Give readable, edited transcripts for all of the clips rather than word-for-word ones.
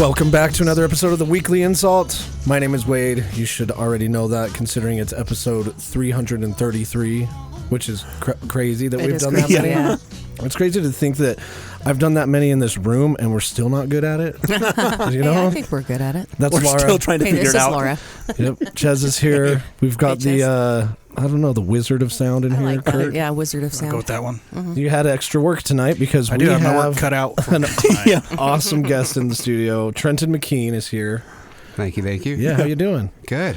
Welcome back to another episode of the Weekly InSalt. My name is Wade. You should already know that, considering it's episode 333, which is crazy that we've done that many. Yeah. It's crazy to think that I've done that many in this room and we're still not good at it. You know? Hey, I think we're good at it. That's we're Laura. Still trying to figure it out. Laura. Yep. Chez is here. We've got the the Wizard of Sound in here. Like Kurt. Yeah, Wizard of Sound. I'll go with that one. Mm-hmm. You had extra work tonight because we have my work cut out for an awesome guest in the studio. Trenton McKean is here. Thank you. Yeah, how you doing? Good.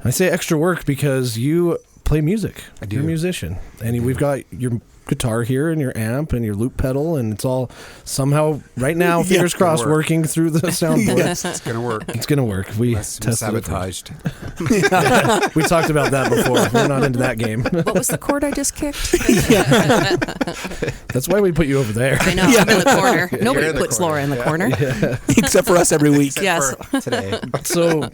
I say extra work because you play music. I do. You're a musician. And we've got your guitar here and your amp and your loop pedal, and it's all somehow right now, fingers crossed, working through the soundboard. Yes, it's going to work. It's going to work. We tested sabotaged. We talked about that before. We're not into that game. What was the chord I just kicked? That's why we put you over there. I know. I'm in the corner. Nobody puts Laura in the corner. Yeah. Except for us every week. Yes. Today. So,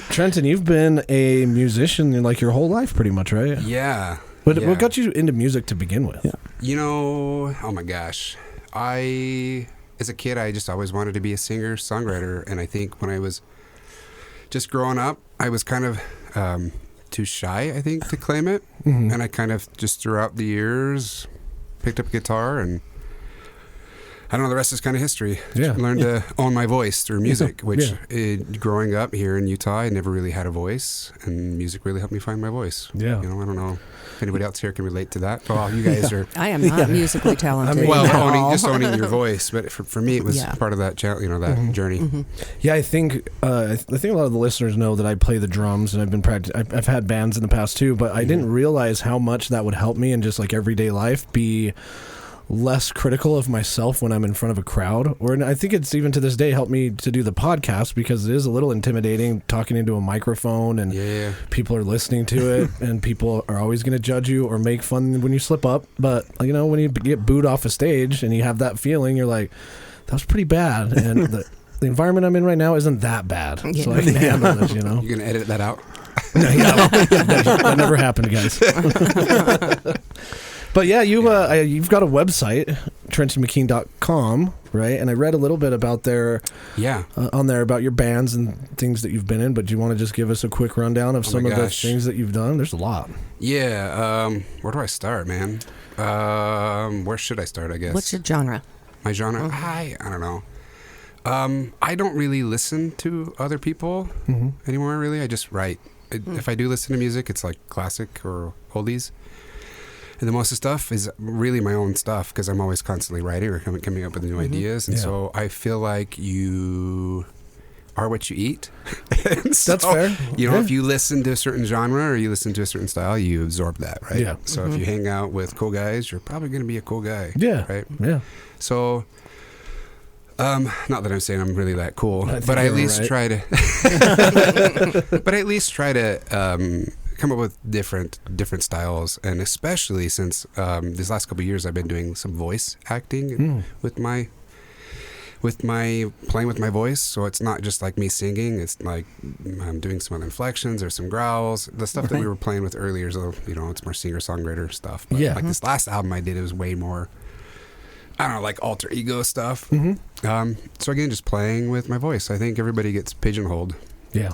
Trenton, you've been a musician like your whole life pretty much, right? Yeah. What got you into music to begin with? Yeah. You know, oh my gosh. As a kid, I just always wanted to be a singer, songwriter. And I think when I was just growing up, I was kind of too shy, I think, to claim it. Mm-hmm. And I kind of just throughout the years picked up a guitar, and I don't know, the rest is kind of history. Yeah. I learned to own my voice through music, which growing up here in Utah, I never really had a voice, and music really helped me find my voice. Yeah. You know, I don't know if anybody else here can relate to that. Well, you guys are. I am not musically talented. I mean, owning your voice, but for me, it was part of that, that mm-hmm. journey. Mm-hmm. Yeah, I think a lot of the listeners know that I play the drums, and I've been I've had bands in the past too, but I didn't realize how much that would help me in just like everyday life be less critical of myself when I'm in front of a crowd. Or I think it's even to this day helped me to do the podcast, because it is a little intimidating talking into a microphone, and people are listening to it, and people are always going to judge you or make fun when you slip up. But you know, when you get booed off a stage and you have that feeling, you're like, that was pretty bad, and the environment I'm in right now isn't that bad, so I can handle this. You know, you're gonna edit that out. No, that never happened, guys. But yeah, you've got a website, TrentonMcKean.com, right? And I read a little bit about on there about your bands and things that you've been in. But do you want to just give us a quick rundown of some of the things that you've done? There's a lot. Yeah. Where do I start, man? Where should I start, I guess? What's your genre? My genre? I don't know. I don't really listen to other people anymore, really. I just write. If I do listen to music, it's like classic or oldies. And the most of the stuff is really my own stuff, because I'm always constantly writing or coming up with new ideas. And so I feel like you are what you eat. That's fair. You know, if you listen to a certain genre or you listen to a certain style, you absorb that, right? Yeah. So if you hang out with cool guys, you're probably going to be a cool guy. Yeah. Right? Yeah. So, not that I'm saying I'm really that cool, but I at least try to. But I at least try to come up with different styles, and especially since these last couple of years I've been doing some voice acting with my playing with my voice. So it's not just like me singing; it's like I'm doing some other inflections or some growls. The stuff that we were playing with earlier, so it's more singer-songwriter stuff. But like this last album I did, it was way more, I don't know, like alter ego stuff. So again, just playing with my voice. I think everybody gets pigeonholed. Yeah.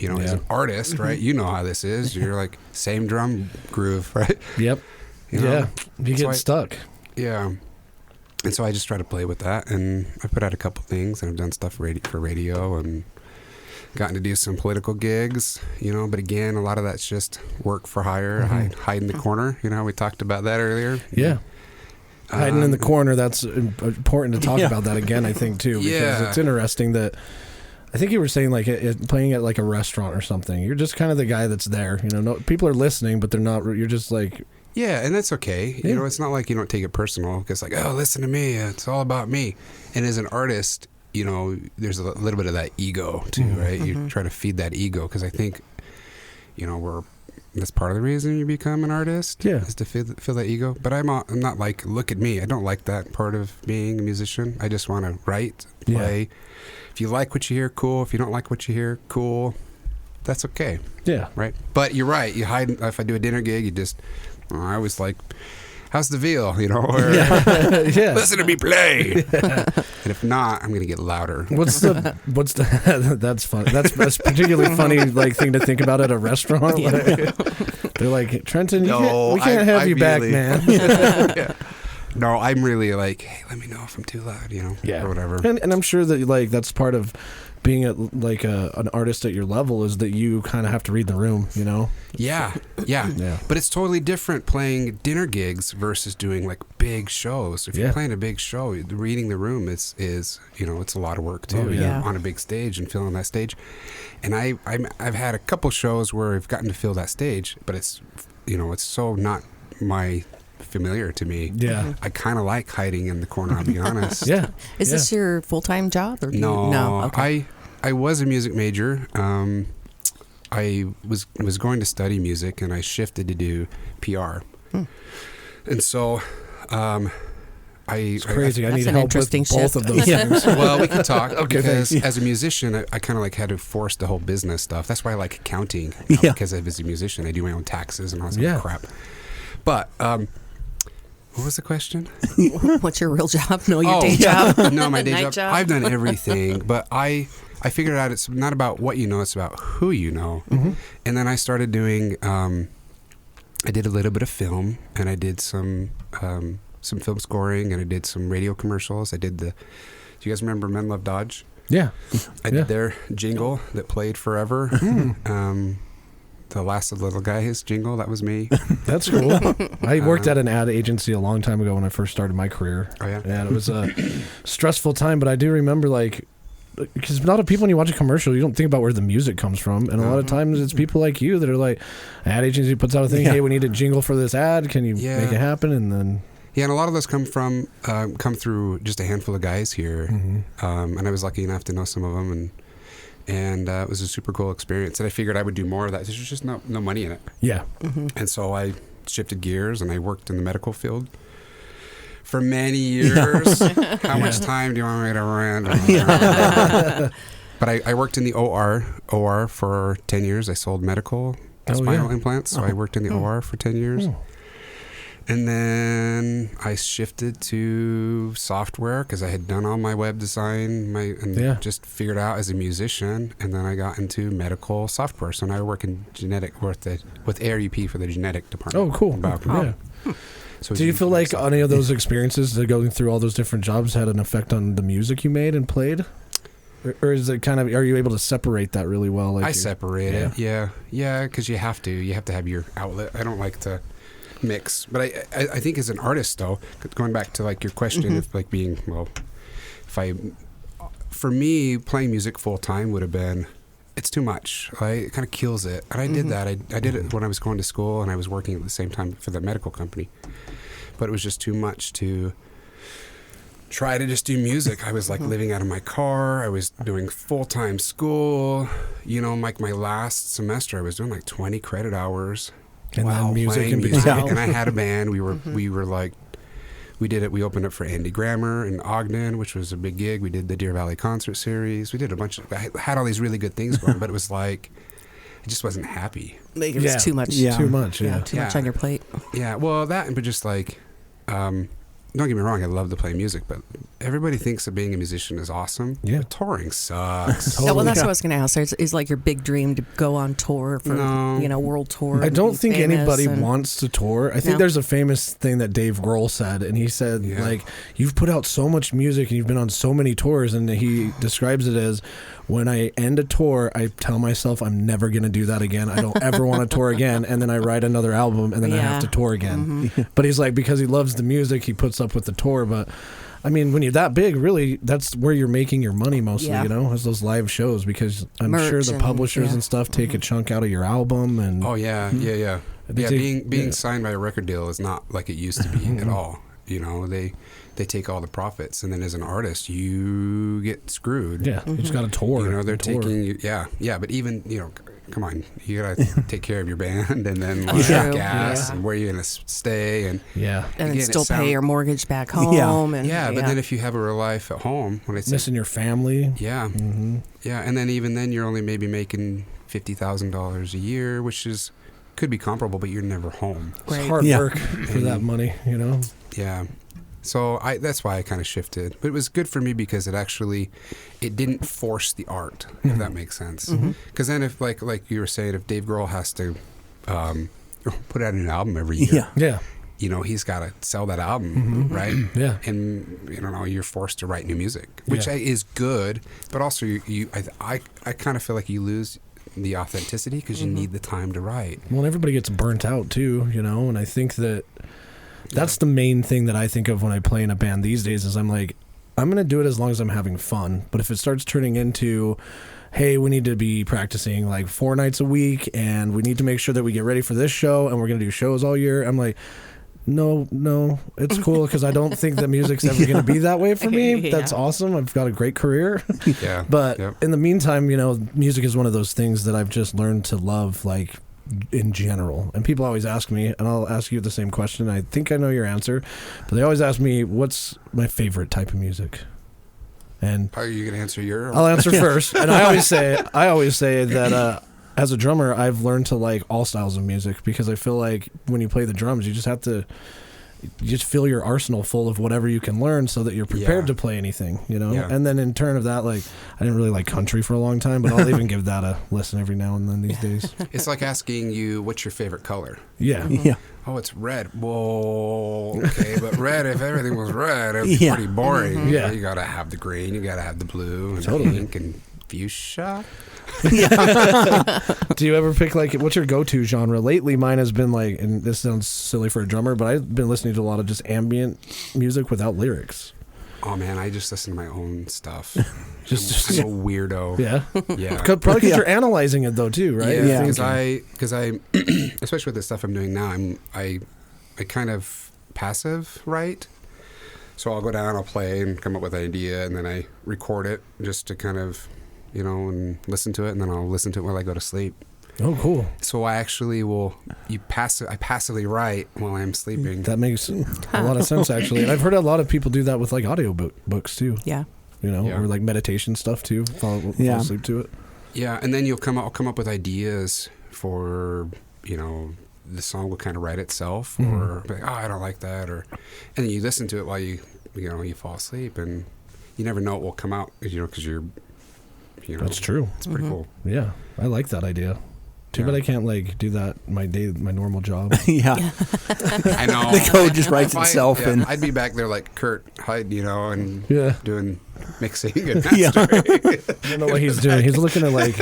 As an artist, right? You know how this is. You're like, same drum groove, right? Yep. You get stuck. Yeah. And so I just try to play with that. And I put out a couple things, and I've done stuff for radio and gotten to do some political gigs, But again, a lot of that's just work for hire, hide in the corner. We talked about that earlier. Yeah. Hiding in the corner, that's important to talk about that again, I think, too. Because it's interesting that I think you were saying like playing at like a restaurant or something. You're just kind of the guy that's there. No, people are listening, but they're not. You're just like. Yeah, and that's okay. Yeah. It's not like you don't take it personal. It's like, oh, listen to me. It's all about me. And as an artist, there's a little bit of that ego too, right? You try to feed that ego, because I think, that's part of the reason you become an artist. Yeah, is to feel that ego. But I'm not like, look at me. I don't like that part of being a musician. I just want to write, play. Yeah. If you like what you hear, cool. If you don't like what you hear, cool. That's okay. Yeah. Right? But you're right. You hide. If I do a dinner gig, I always like how's the veal? You know, or Yeah. listen to me play. And if not, I'm gonna get louder. What's the that's funny. That's particularly funny like thing to think about at a restaurant. Like, they're like, Trenton, we can't have you back, man. Yeah. No, I'm really like, hey, let me know if I'm too loud, you know, or whatever. And I'm sure that like that's part of being like an artist at your level is that you kind of have to read the room, you know? Yeah. But it's totally different playing dinner gigs versus doing like big shows. If you're playing a big show, reading the room is you know, it's a lot of work too. You know, on a big stage and filling that stage. And I've had a couple shows where I've gotten to fill that stage, but it's, you know, it's so not my familiar to me. Yeah. I kind of like hiding in the corner, I'll be honest. Is this your full-time job? Or No. Okay. I was a music major. I was going to study music, and I shifted to do PR. And so it's crazy. I need an help interesting with both shift. of those things. Well, we can talk. Okay, because thanks. as a musician, I kind of like had to force the whole business stuff. That's why I like accounting. Because as a musician, I do my own taxes and all that crap. But what was the question? What's your real job? No, your day job? No, my day Night job. I've done everything, but I figured out it's not about what you know, it's about who you know. And then I started doing, I did a little bit of film, and I did some film scoring, and I did some radio commercials. Do you guys remember Men Love Dodge? Yeah. I did their jingle that played forever. The Last of the Little Guy, his jingle, that was me. That's cool. I worked at an ad agency a long time ago when I first started my career. Oh, yeah? And it was a stressful time, but I do remember, like, because a lot of people, when you watch a commercial, you don't think about where the music comes from. And a lot of times it's people like you that are like, an ad agency puts out a thing, hey, we need a jingle for this ad. Can you make it happen? And then... Yeah, and a lot of those come through just a handful of guys here. And I was lucky enough to know some of them, and it was a super cool experience. And I figured I would do more of that. There's just no money in it. Yeah. And so I shifted gears, and I worked in the medical field for many years. How much time do you want me to rent? But I worked in the OR for 10 years. I sold medical spinal implants, so I worked in the OR for 10 years. And then I shifted to software because I had done all my web design just figured out as a musician. And then I got into medical software. So now I work in genetic with ARUP for the genetic department. Oh, cool. So do you feel like any of those experiences, going through all those different jobs, had an effect on the music you made and played? Or is it kind of, are you able to separate that really well? Like I separate it. Yeah, because you have to have your outlet. I don't like to mix, but I think as an artist, though, going back to like your question of like being, well, for me, playing music full time would have been, it's too much. It kind of kills it. And I did that. I did it when I was going to school, and I was working at the same time for the medical company, but it was just too much to try to just do music. I was like living out of my car. I was doing full-time school. You know, like my last semester, I was doing like 20 credit hours. And then music and and I had a band. We were like, we did it. We opened up for Andy Grammer in Ogden, which was a big gig. We did the Deer Valley concert series. We did a bunch of. I had all these really good things going, but it was like, I just wasn't happy. It was too much. Too much. Too much on your plate. Yeah. Well, that, but just like, don't get me wrong, I love to play music, but everybody thinks that being a musician is awesome. Yeah. But touring sucks. Totally. Yeah, well, that's what I was going to ask. Is like your big dream to go on tour for, world tour? I don't think anybody wants to tour. I think there's a famous thing that Dave Grohl said, and he said, like, you've put out so much music and you've been on so many tours, and he describes it as, when I end a tour, I tell myself I'm never going to do that again. I don't ever want to tour again. And then I write another album, and then I have to tour again. But he's like, because he loves the music, he puts up with the tour. But I mean, when you're that big, really, that's where you're making your money mostly, you know, is those live shows, because I'm sure the publishers and stuff take a chunk out of your album. And being signed by a record deal is not like it used to be at all. You know, they take all the profits, and then as an artist, you get screwed. Yeah, you just got to tour. You know, they're taking you. Yeah, but even, you know, come on, you got to take care of your band, and then gas, and where you're going to stay, and and still pay your mortgage back home. But then if you have a real life at home, when it's missing your family, and then even then you're only maybe making $50,000 a year, which is could be comparable, but you're never home. It's hard work for that money, you know? Yeah. So that's why I kind of shifted. But it was good for me because it didn't force the art, if that makes sense. Because then if, like you were saying, if Dave Grohl has to put out an album every year, you know, he's got to sell that album, right? Yeah. And, you know, you're forced to write new music, which is good. But also, I kind of feel like you lose the authenticity because you need the time to write. Well, everybody gets burnt out too, you know, and I think that's the main thing that I think of when I play in a band these days is I'm like, I'm going to do it as long as I'm having fun. But if it starts turning into, hey, we need to be practicing like 4 nights a week and we need to make sure that we get ready for this show and we're going to do shows all year, I'm like, no, it's cool because I don't think that music's ever going to be that way for me. That's awesome. I've got a great career. But in the meantime, you know, music is one of those things that I've just learned to love, like, in general. And people always ask me, and I'll ask you the same question. I think I know your answer, but they always ask me, what's my favorite type of music? And are you going to answer your? I'll answer first. And I always say that as a drummer, I've learned to like all styles of music because I feel like when you play the drums, you just fill your arsenal full of whatever you can learn so that you're prepared to play anything, you know? Yeah. And then in turn of that, like, I didn't really like country for a long time, but I'll even give that a listen every now and then these days. It's like asking you, what's your favorite color? Yeah. Oh, it's red. Well, okay, but red, if everything was red, it would be pretty boring. Yeah. You got to have the green, you got to have the blue, and pink, and fuchsia. Do you ever pick, like, what's your go-to genre? Lately, mine has been like, and this sounds silly for a drummer, but I've been listening to a lot of just ambient music without lyrics. Oh man, I just listen to my own stuff. I'm a weirdo. Yeah. Yeah. Probably because you're analyzing it though too, right? Yeah. Because I, especially with the stuff I'm doing now, I kind of passive write. So I'll go down, I'll play, and come up with an idea, and then I record it just to kind of, you know, and listen to it, and then I'll listen to it while I go to sleep. Oh, cool. So I actually I passively write while I'm sleeping. That makes a lot of sense, actually. And I've heard a lot of people do that with, like, audio books, too. Yeah. You know, or, like, meditation stuff, too. Fall asleep to it. Yeah, and then I'll come up with ideas for, you know, the song will kind of write itself, or, like, I don't like that, and then you listen to it while you fall asleep, and you never know what will come out, you know, because you're, you know. That's true. It's pretty cool. Yeah, I like that idea. Too bad I can't, like, do that my normal job. I know. The code just writes itself. And I'd be back there like Kurt Hyde, you know, and doing mixing and mastering. I don't know what he's doing. He's looking at, like,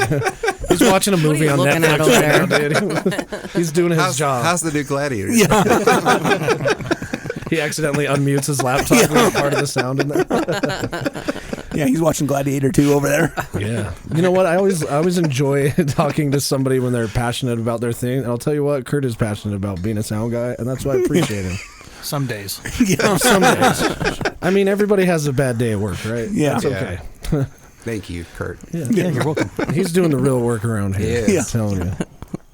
he's watching a movie on Netflix. He's doing his job. How's the new Gladiator? He accidentally unmutes his laptop with part of the sound in there. Yeah, he's watching Gladiator 2 over there. Yeah. You know what? I always enjoy talking to somebody when they're passionate about their thing. And I'll tell you what, Kurt is passionate about being a sound guy, and that's why I appreciate him. Some days. Some days. I mean, everybody has a bad day at work, right? Yeah. That's okay. Thank you, Kurt. Yeah, you're welcome. He's doing the real work around here. Yeah. I'm telling you.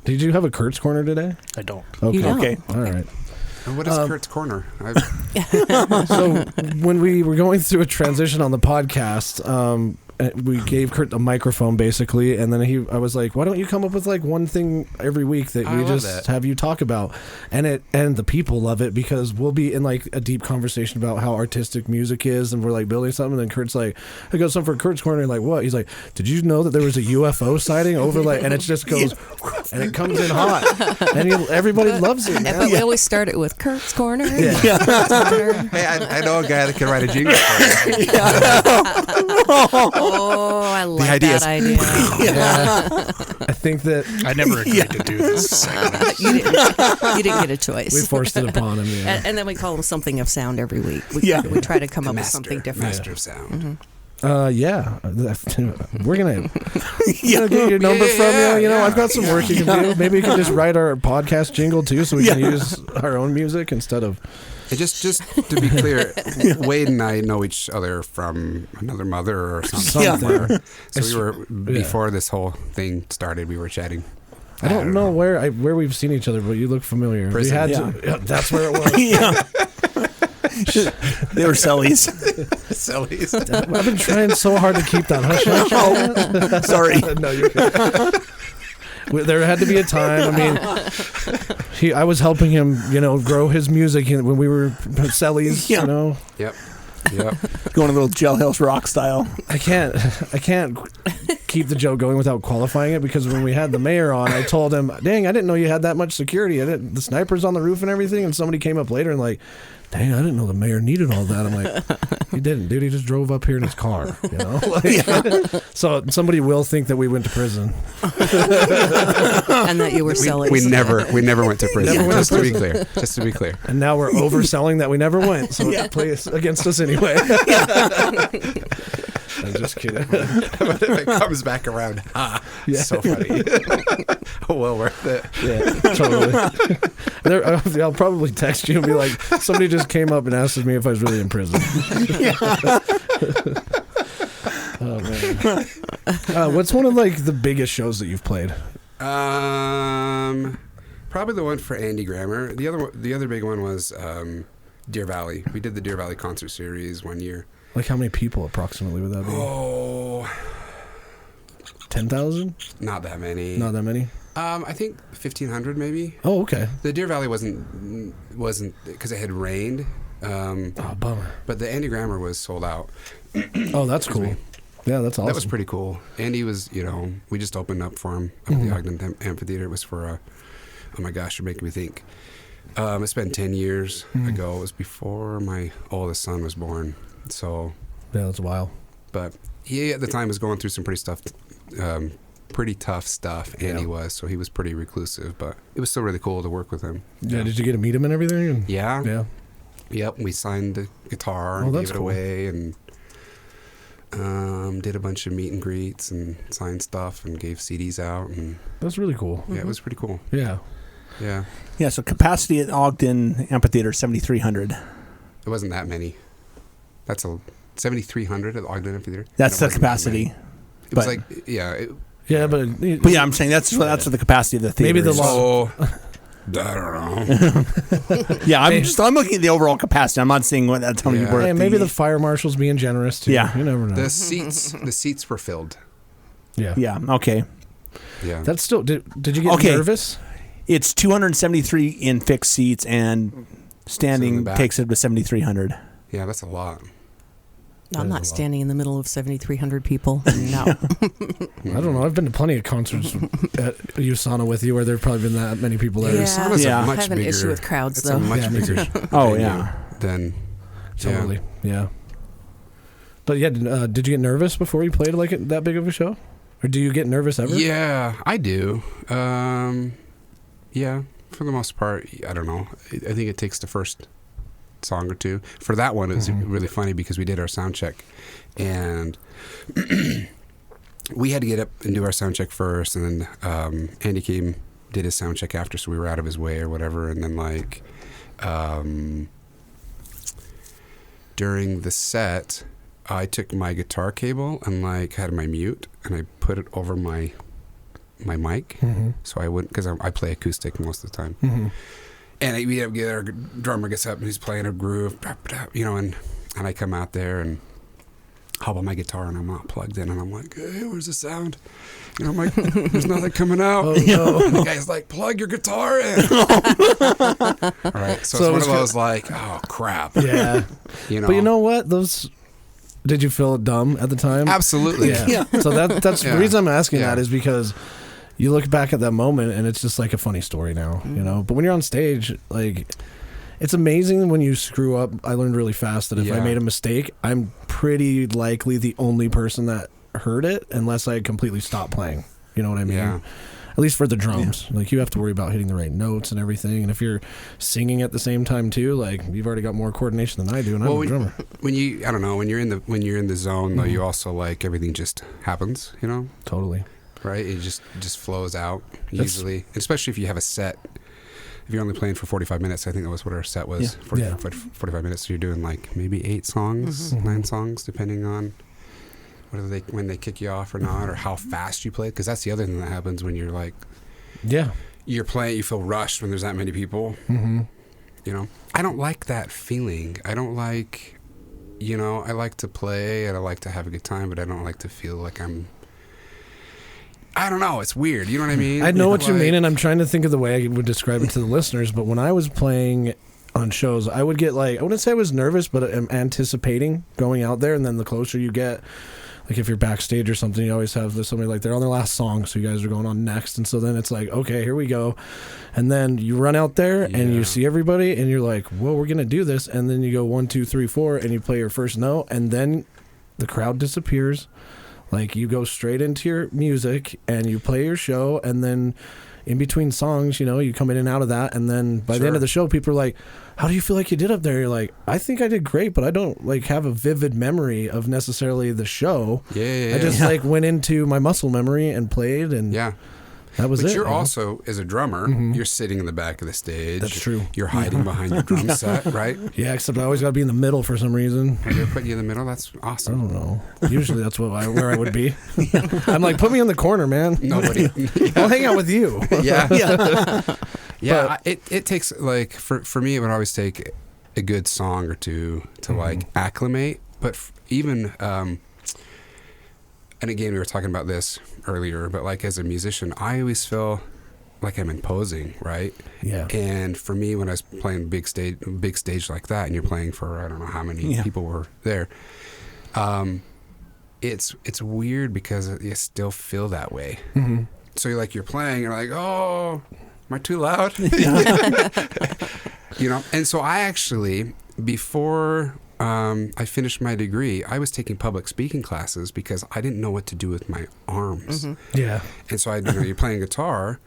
Did you have a Kurt's Corner today? I don't. Okay. Okay. All right. And what is Kurt's Corner? So when we were going through a transition on the podcast, we gave Kurt a microphone basically, and then I was like, why don't you come up with like one thing every week that we just have you talk about? And the people love it because we'll be in like a deep conversation about how artistic music is, and we're like building something, and then Kurt's like, I got something for Kurt's Corner, and like, what? He's like, did you know that there was a UFO sighting over like, and it just goes and it comes in hot, and everybody loves it, man. But we always start it with Kurt's Corner. Yeah. Hey, I know a guy that can write a jingle for you. Oh, I like that idea. I think that I never agreed to do this. You didn't get a choice. we forced it upon him. Yeah. And then we call him something of sound every week. We try to come up with something different. Master of sound. Yeah, we're gonna get your number from you. You know, I've got some work you can do. Maybe you can just write our podcast jingle too, so we can use our own music instead of. And just to be clear, Wade and I know each other from another mother or something. So we were before this whole thing started. We were chatting. I don't know where we've seen each other, but you look familiar. Prison. We had to. That's where it was. They were cellies. Cellies. I've been trying so hard to keep that hush. Sorry. No, you're good. There had to be a time. I mean, I was helping him, grow his music when we were cellies, Yep. Going a little Jailhouse Rock style. I can't keep the joke going without qualifying it, because when we had the mayor on, I told him, dang, I didn't know you had that much security. The snipers on the roof and everything, and somebody came up later and like, dang, I didn't know the mayor needed all that. I'm like, he didn't, dude. He just drove up here in his car, So somebody will think that we went to prison. And that you were selling. We never went to prison. Just to be clear. And now we're overselling that we never went, so it plays against us anyway. I'm just kidding. But if it comes back around, so funny. Well worth it. Yeah, totally. I'll probably text you and be like, somebody just came up and asked me if I was really in prison. Oh man. What's one of like the biggest shows that you've played? Probably the one for Andy Grammer. The other big one was Deer Valley. We did the Deer Valley concert series one year. Like how many people approximately would that be? Oh, 10,000? not that many. Not that many? I think 1,500 maybe. Oh, okay. The Deer Valley wasn't because it had rained. Bummer. But the Andy Grammer was sold out. Oh, that's cool. Yeah, that's awesome. That was pretty cool. Andy was, we just opened up for him up at the Ogden Amphitheater. It was for oh my gosh, you're making me think. It's been 10 years ago. It was before my oldest son was born. So yeah, that's wild. But he at the time was going through some pretty tough stuff. Andy was, so he was pretty reclusive. But it was still really cool to work with him. Yeah. Did you get to meet him and everything? Yeah. Yeah. Yep. We signed the guitar and gave it away, and did a bunch of meet and greets and signed stuff and gave CDs out, and that's really cool. Yeah, it was pretty cool. Yeah. Yeah. Yeah. So capacity at Ogden Amphitheater 7,300. It wasn't that many. That's 7,300 at the Ogden Amphitheater. That's the capacity. It was like, yeah. But yeah, I'm saying that's the capacity of the theater. Maybe the law. I don't know. Yeah, I'm looking at the overall capacity. I'm not saying what that's how many worth. Yeah, maybe the fire marshal's being generous too. Yeah, you never know. The seats were filled. Yeah. Yeah. Okay. Yeah. That's still. Did you get nervous? It's 273 in fixed seats, and standing takes it to 7,300. Yeah, that's a lot. I'm not standing in the middle of 7,300 people. No. I don't know. I've been to plenty of concerts at USANA with you where there've probably been that many people there. USANA's a much I have an bigger, issue with crowds, it's though. a much bigger oh, yeah. Then, totally. Yeah. But yeah, did you get nervous before you played like that big of a show? Or do you get nervous ever? Yeah, I do. Yeah, for the most part. I don't know. I think it takes the first song or two. For that one, it was really funny because we did our sound check, and we had to get up and do our sound check first, and then Andy did his sound check after, so we were out of his way or whatever, and then like during the set, I took my guitar cable and like had my mute, and I put it over my mic, so I wouldn't, because I play acoustic most of the time. And we get our drummer gets up and he's playing a groove, and I come out there and hop on my guitar and I'm not plugged in, and I'm like, hey, where's the sound? I'm like, there's nothing coming out. Oh, no. And the guy's like, plug your guitar in. All right, so it's one of those like, oh crap. Yeah. But you know what? Did you feel dumb at the time? Absolutely. Yeah. So that's the reason I'm asking that is because you look back at that moment and it's just like a funny story now, But when you're on stage, like, it's amazing when you screw up. I learned really fast that if I made a mistake, I'm pretty likely the only person that heard it unless I completely stop playing. You know what I mean? Yeah. At least for the drums. Like, you have to worry about hitting the right notes and everything. And if you're singing at the same time too, like, you've already got more coordination than I do, and I'm a drummer. When you're in the zone though, you also like everything just happens, Totally. Right? It just flows out usually, especially if you have a set. If you're only playing for 45 minutes, I think that was what our set was. 45 minutes. So you're doing like maybe 8 songs, 9 songs, depending on when they kick you off or not, or how fast you play. Because that's the other thing that happens when you're like, you're playing, you feel rushed when there's that many people. I don't like that feeling. I don't like, I like to play and I like to have a good time, but I don't like to feel like I'm I don't know. It's weird. You know what I mean? I know what you mean, and I'm trying to think of the way I would describe it to the listeners. But when I was playing on shows, I would get I wouldn't say I was nervous, but I'm anticipating going out there. And then the closer you get, like if you're backstage or something, you always have somebody like they're on their last song, so you guys are going on next. And so then it's like, okay, here we go. And then you run out there and you see everybody, and you're like, well, we're gonna do this. And then you go 1, 2, 3, 4, and you play your first note, and then the crowd disappears. Like you go straight into your music and you play your show, and then in between songs, you come in and out of that, and then by the end of the show, people are like, how do you feel like you did up there? You're like, I think I did great, but I don't have a vivid memory of necessarily the show. I just went into my muscle memory and played, and that was it. But you're also, as a drummer, you're sitting in the back of the stage. That's true. You're hiding behind your drum set, right? Yeah, except I always got to be in the middle for some reason. They're putting you in the middle? That's awesome. I don't know. Usually that's where I would be. I'm like, put me in the corner, man. Nobody. I'll hang out with you. Yeah, it takes, for me, it would always take a good song or two to, acclimate. But even... and again, we were talking about this earlier, but as a musician, I always feel like I'm imposing, right? Yeah. And for me, when I was playing big stage like that, and you're playing for I don't know how many people were there, it's weird because you still feel that way. Mm-hmm. So you're playing, you're like, oh, am I too loud? And so I actually before. I finished my degree, I was taking public speaking classes because I didn't know what to do with my arms. Mm-hmm. Yeah. And so you're playing guitar,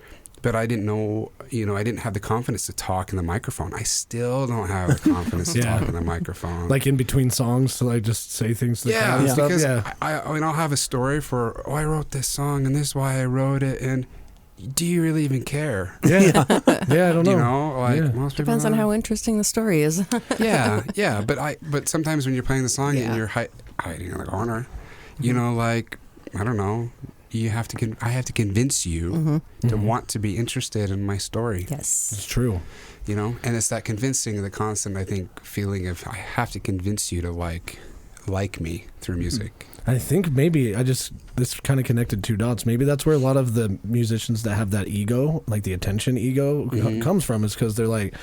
but I didn't know, I didn't have the confidence to talk in the microphone. I still don't have the confidence to talk in the microphone. Like in between songs, so I just say things to the crowd and stuff. Because I'll have a story for, I wrote this song and this is why I wrote it, and do you really even care? Yeah, I don't know. Most people depends on how interesting the story is. But sometimes when you're playing the song and you're hiding in the corner, I don't know. I have to convince you to want to be interested in my story. Yes, it's true. And it's that convincing, the constant, I think, feeling of I have to convince you to like me through music. I think maybe this kind of connected two dots. Maybe that's where a lot of the musicians that have that ego, like the attention ego, comes from, is because they're like,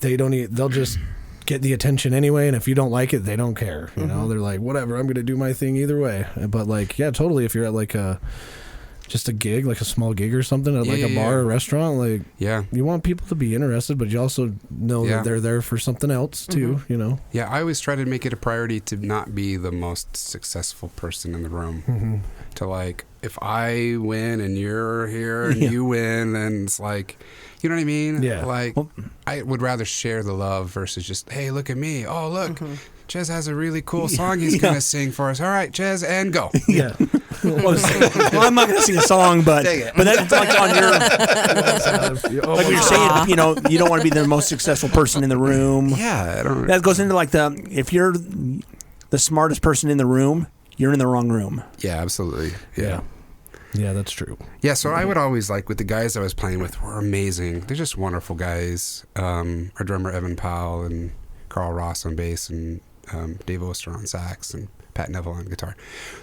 they'll just get the attention anyway, and if you don't like it, they don't care. They're like, whatever, I'm going to do my thing either way. But totally, if you're at just a gig, like a small gig or something at a bar or restaurant, you want people to be interested, but you also know that they're there for something else too, Yeah, I always try to make it a priority to not be the most successful person in the room. To if I win and you're here and you win, then it's you know what I mean? Yeah. I would rather share the love versus just, hey, look at me. Oh, look, Ches has a really cool song he's going to sing for us. All right, Ches, and go. Yeah. Well, I'm not going to sing a song, but that's on your. Like you're saying, you don't want to be the most successful person in the room. Yeah, I don't. That goes into if you're the smartest person in the room, you're in the wrong room. Yeah, absolutely. Yeah. Yeah, that's true. Yeah, so I would always with the guys I was playing with were amazing. They're just wonderful guys. Our drummer Evan Powell and Carl Ross on bass and Dave Oster on sax and Pat Neville on guitar.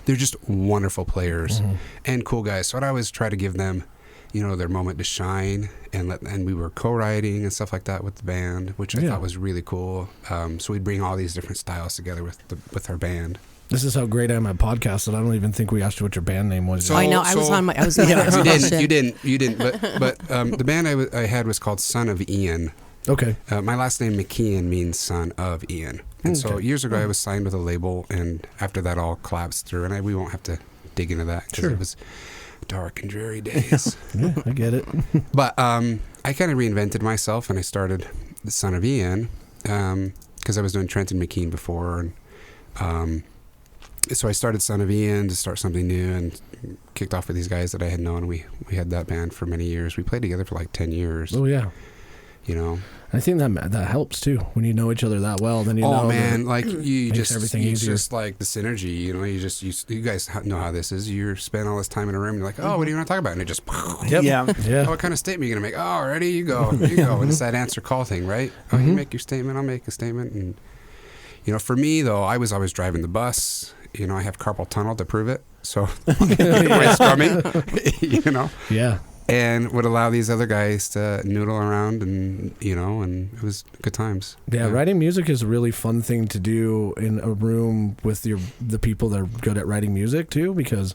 They're just wonderful players and cool guys. So I'd always try to give them, their moment to shine, and we were co-writing and stuff like that with the band, which I thought was really cool. So we'd bring all these different styles together with our band. This is how great I am at podcasts that I don't even think we asked you what your band name was. I know. I was on my. You didn't. But the band I had was called Son of Ian. Okay. My last name McKean means son of Ian. And so years ago I was signed with a label, and after that all collapsed through, and we won't have to dig into that because it was dark and dreary days. Yeah, I get it. But I kind of reinvented myself, and I started the Son of Ian because I was doing Trenton McKean before, and so I started Son of Ian to start something new, and kicked off with these guys that I had known. We had that band for many years. We played together for 10 years. Oh yeah. I think that helps too when you know each other that well. Then oh man, you just everything it's easier. just the synergy. You guys know how this is. You spend all this time in a room. You're like, oh, what do you want to talk about? And it just yeah. Oh, what kind of statement are you gonna make? Oh, ready? You go. And it's that answer call thing, right? Oh, you make your statement. I'll make a statement. And for me though, I was always driving the bus. I have carpal tunnel to prove it. so my strumming, Yeah. and would allow these other guys to noodle around, and and it was good times. Yeah, writing music is a really fun thing to do in a room with the people that are good at writing music too, because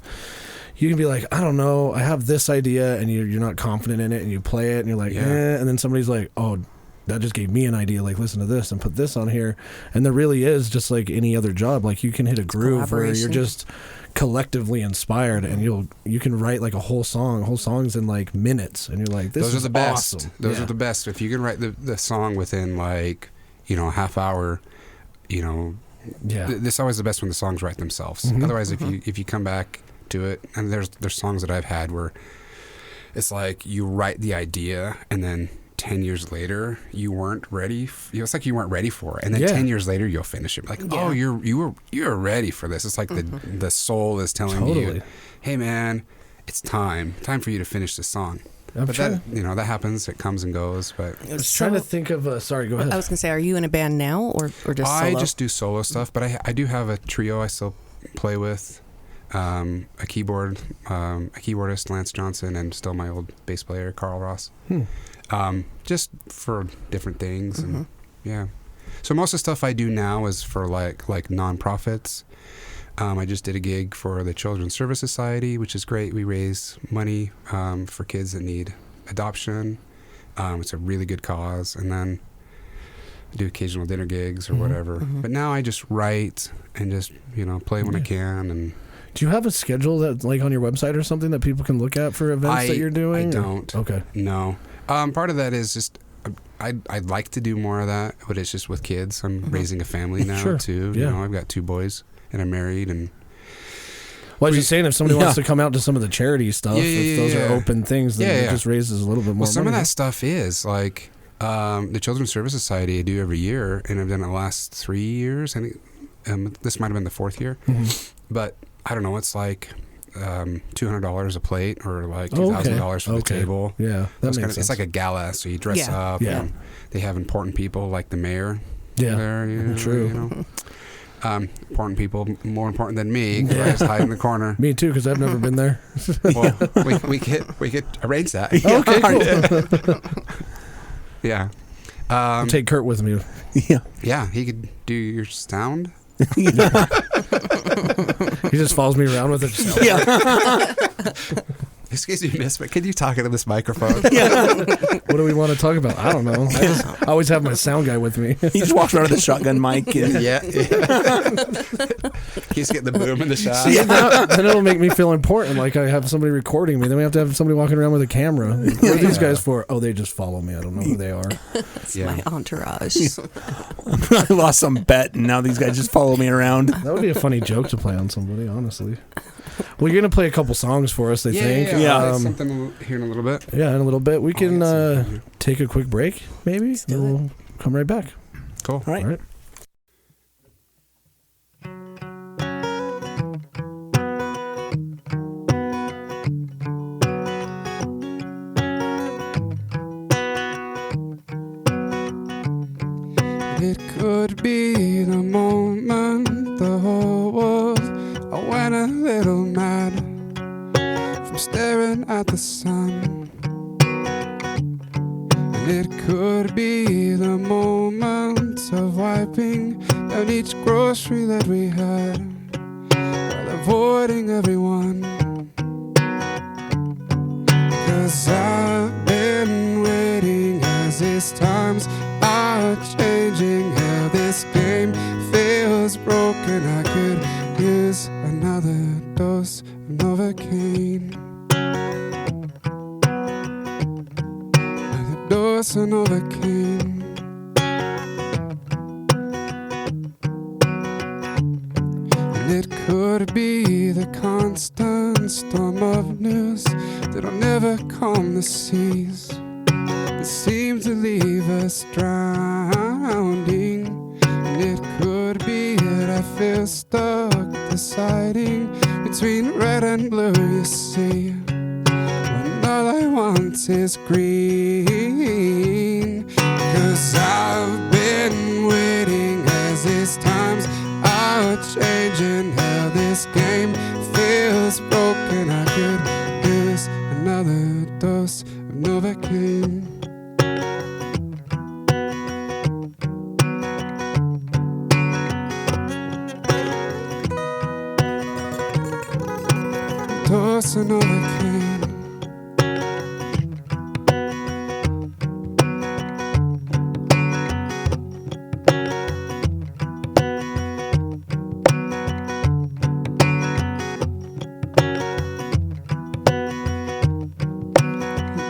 you can be like, I don't know, I have this idea, and you're not confident in it, and you play it, and you're like, and then somebody's like, oh, that just gave me an idea, like listen to this and put this on here. And there really is, just like any other job, like you can hit a groove where you're just collectively inspired, and you can write like whole songs in like minutes, and you're like, this is the best. awesome. Those are the best. If you can write the song within like a half hour, this is always the best when the songs write themselves. Otherwise, if you come back to it, and there's songs that I've had where it's like you write the idea, and then 10 years later you weren't ready. It's like you weren't ready for it, and then 10 years later you'll finish it. Like, oh, you're ready for this. It's like the soul is telling you, hey man, it's time for you to finish this song. But that that happens. It comes and goes. But I was trying to think of. Sorry, go ahead. I was gonna say, are you in a band now, or just solo? I just do solo stuff, but I do have a trio I still play with. A keyboardist, Lance Johnson, and still my old bass player, Carl Ross. Just for different things, and so most of the stuff I do now is for like nonprofits. I just did a gig for the Children's Service Society, which is great. We raise money for kids that need adoption. It's a really good cause. And then I do occasional dinner gigs or whatever. But now I just write and just play when I can. And do you have a schedule that like on your website or something that people can look at for events that you're doing? I don't. Okay. No. Part of that is just I'd like to do more of that, but it's just with kids. I'm raising a family now too. I've got 2 boys, and I'm married. And well, I was just saying, if somebody wants to come out to some of the charity stuff, if those are open things, then it just raises a little bit more money. Some of that stuff is like the Children's Service Society I do every year, and I've done it the last 3 years. I think this might have been the 4th year, but I don't know. It's like $200 a plate, or like $2,000 for the table. Yeah, that makes sense. It's like a gala, so you dress up. Yeah, and they have important people like the mayor. Yeah, there. True. Important people, more important than me, because I just hide in the corner. Me too, because I've never been there. Well, we could arrange that. Okay, cool. Yeah. I'll take Kurt with me. Yeah, he could do your sound. He just follows me around with it. Excuse me, miss, but can you talk into this microphone? What do we want to talk about? I don't know. I always have my sound guy with me. He just walks around with a shotgun mic. And He's getting the boom in the shot. See, then it'll make me feel important, like I have somebody recording me. Then we have to have somebody walking around with a camera. What are these guys for? Oh, they just follow me. I don't know who they are. It's my entourage. I lost some bet, and now these guys just follow me around. That would be a funny joke to play on somebody, honestly. Well, you're going to play a couple songs for us, I think. Yeah. Something here in a little bit. Yeah, in a little bit. We can take a quick break, maybe, and we'll come right back. Cool. All right. It could be the moment the whole world went a little mad from staring at the sun. And it could be the moment of wiping down each grocery that we had while avoiding everyone. 'Cause I've been waiting as these times are changing, how this game feels broken. I could use another dose of Novocaine. Another dose of Novocaine. And it could be the constant storm of news that'll never calm the seas, that seem to leave us drowning. And it could be that I feel stuck deciding between red and blue, you see, when all I want is green. 'Cause I've been waiting as these times are changing, how this game feels broken, I could use another dose of Novocaine. Dose of Novocaine.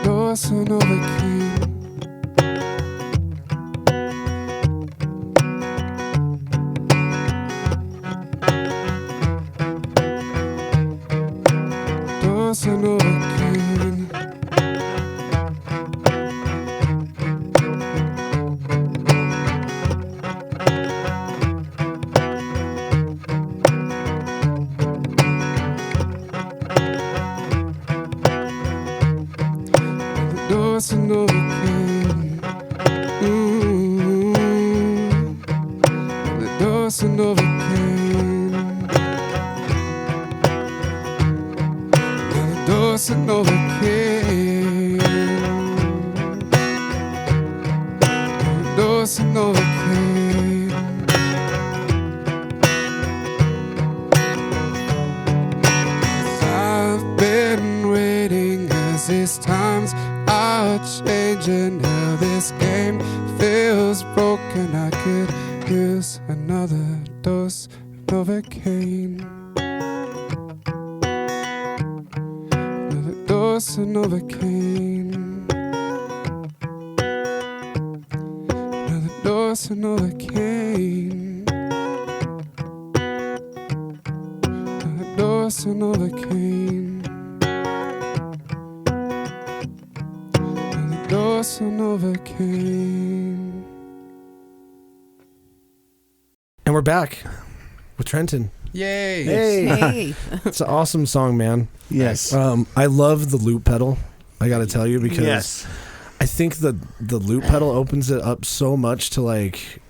Dose of Novocaine. Dose of Novocaine. Dose of Novocaine. The dose of Novocaine. The dose of Novocaine. The dose of Novocaine. I've been waiting as these times are changing. Now this game feels broken. I could use another dose of Novocaine. Another dose of Novocaine. Another dose of Novocaine. Another dose of Novocaine. Dose of Novocaine. And we're back with Trenton. Yay! Hey, Hey. it's an awesome song, man. Yes. I love the loop pedal. I got to tell you, because Yes. I think the loop pedal opens it up so much to like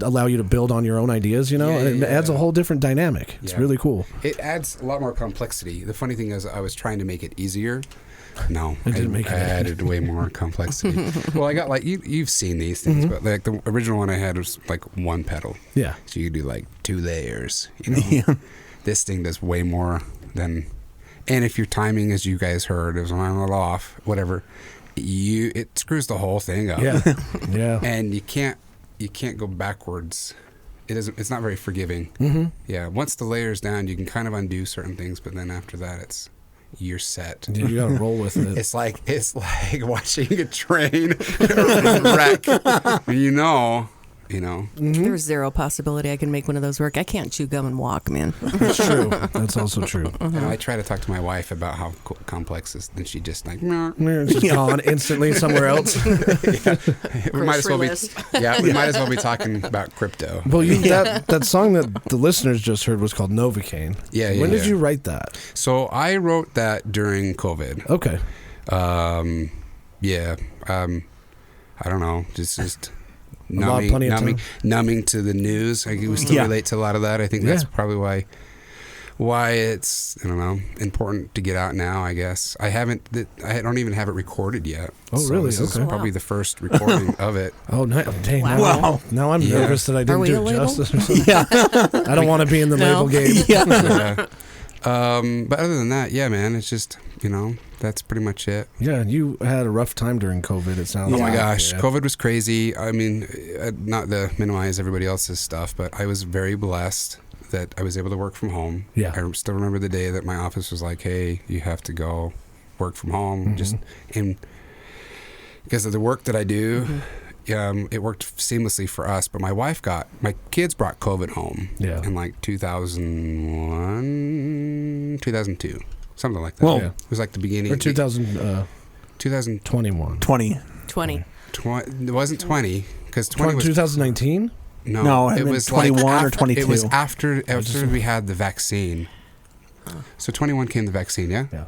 allow you to build on your own ideas, you know, Yeah, and it adds a yeah. whole different dynamic. It's Yeah. really cool. It adds a lot more complexity. The funny thing is, I was trying to make it easier. No, It didn't make it I added way more complexity. Well, I got like you've seen these things, but like the original one I had was like one pedal, Yeah. so you could do like 2 layers. You know, this thing does way more than. And if your timing, as you guys heard, is a little off, whatever, it screws the whole thing up. Yeah. Yeah. And you can't go backwards. It's not very forgiving. Mm-hmm. Yeah, once the layer's down, you can kind of undo certain things, but then after that, you're set. Yeah, you gotta roll with it. It's like watching a train wreck. You know. There's zero possibility I can make one of those work. I can't chew gum and walk, man. That's true. That's also true. And I try to talk to my wife about how complex this, and she just like, It's just gone instantly somewhere else. we might as well be, list. we might as well be talking about crypto. Well, that song that the listeners just heard was called Novocaine. Yeah. When did you write that? So I wrote that during COVID. Okay. I don't know, just Plenty of time. numbing to the news. I can still relate to a lot of that. I think that's probably why it's, I don't know, important to get out now, I guess. I don't even have it recorded yet. Oh, so really? This is Okay. probably the first recording of it. Oh, dang. Wow. Now I'm nervous that I didn't we do a it label? justice or something. Yeah. I don't want to be in the label game. Yeah. But other than that, yeah, man, it's just, that's pretty much it. Yeah, you had a rough time during COVID, it sounds Oh like. my gosh, Yeah. COVID was crazy. I mean, not to minimize everybody else's stuff, but I was very blessed that I was able to work from home. Yeah. I still remember the day that my office was like, "Hey, you have to go work from home." And because of the work that I do, it worked seamlessly for us. But my kids brought COVID home. Yeah. In like 2001, 2002. Something like that. Whoa. Yeah. It was like the beginning. Or 2021. 20. 20. It wasn't 20 because 20 was 2019? No, it it was 21 like or 22. It was after we had the vaccine. So 21 came the vaccine, yeah. Yeah.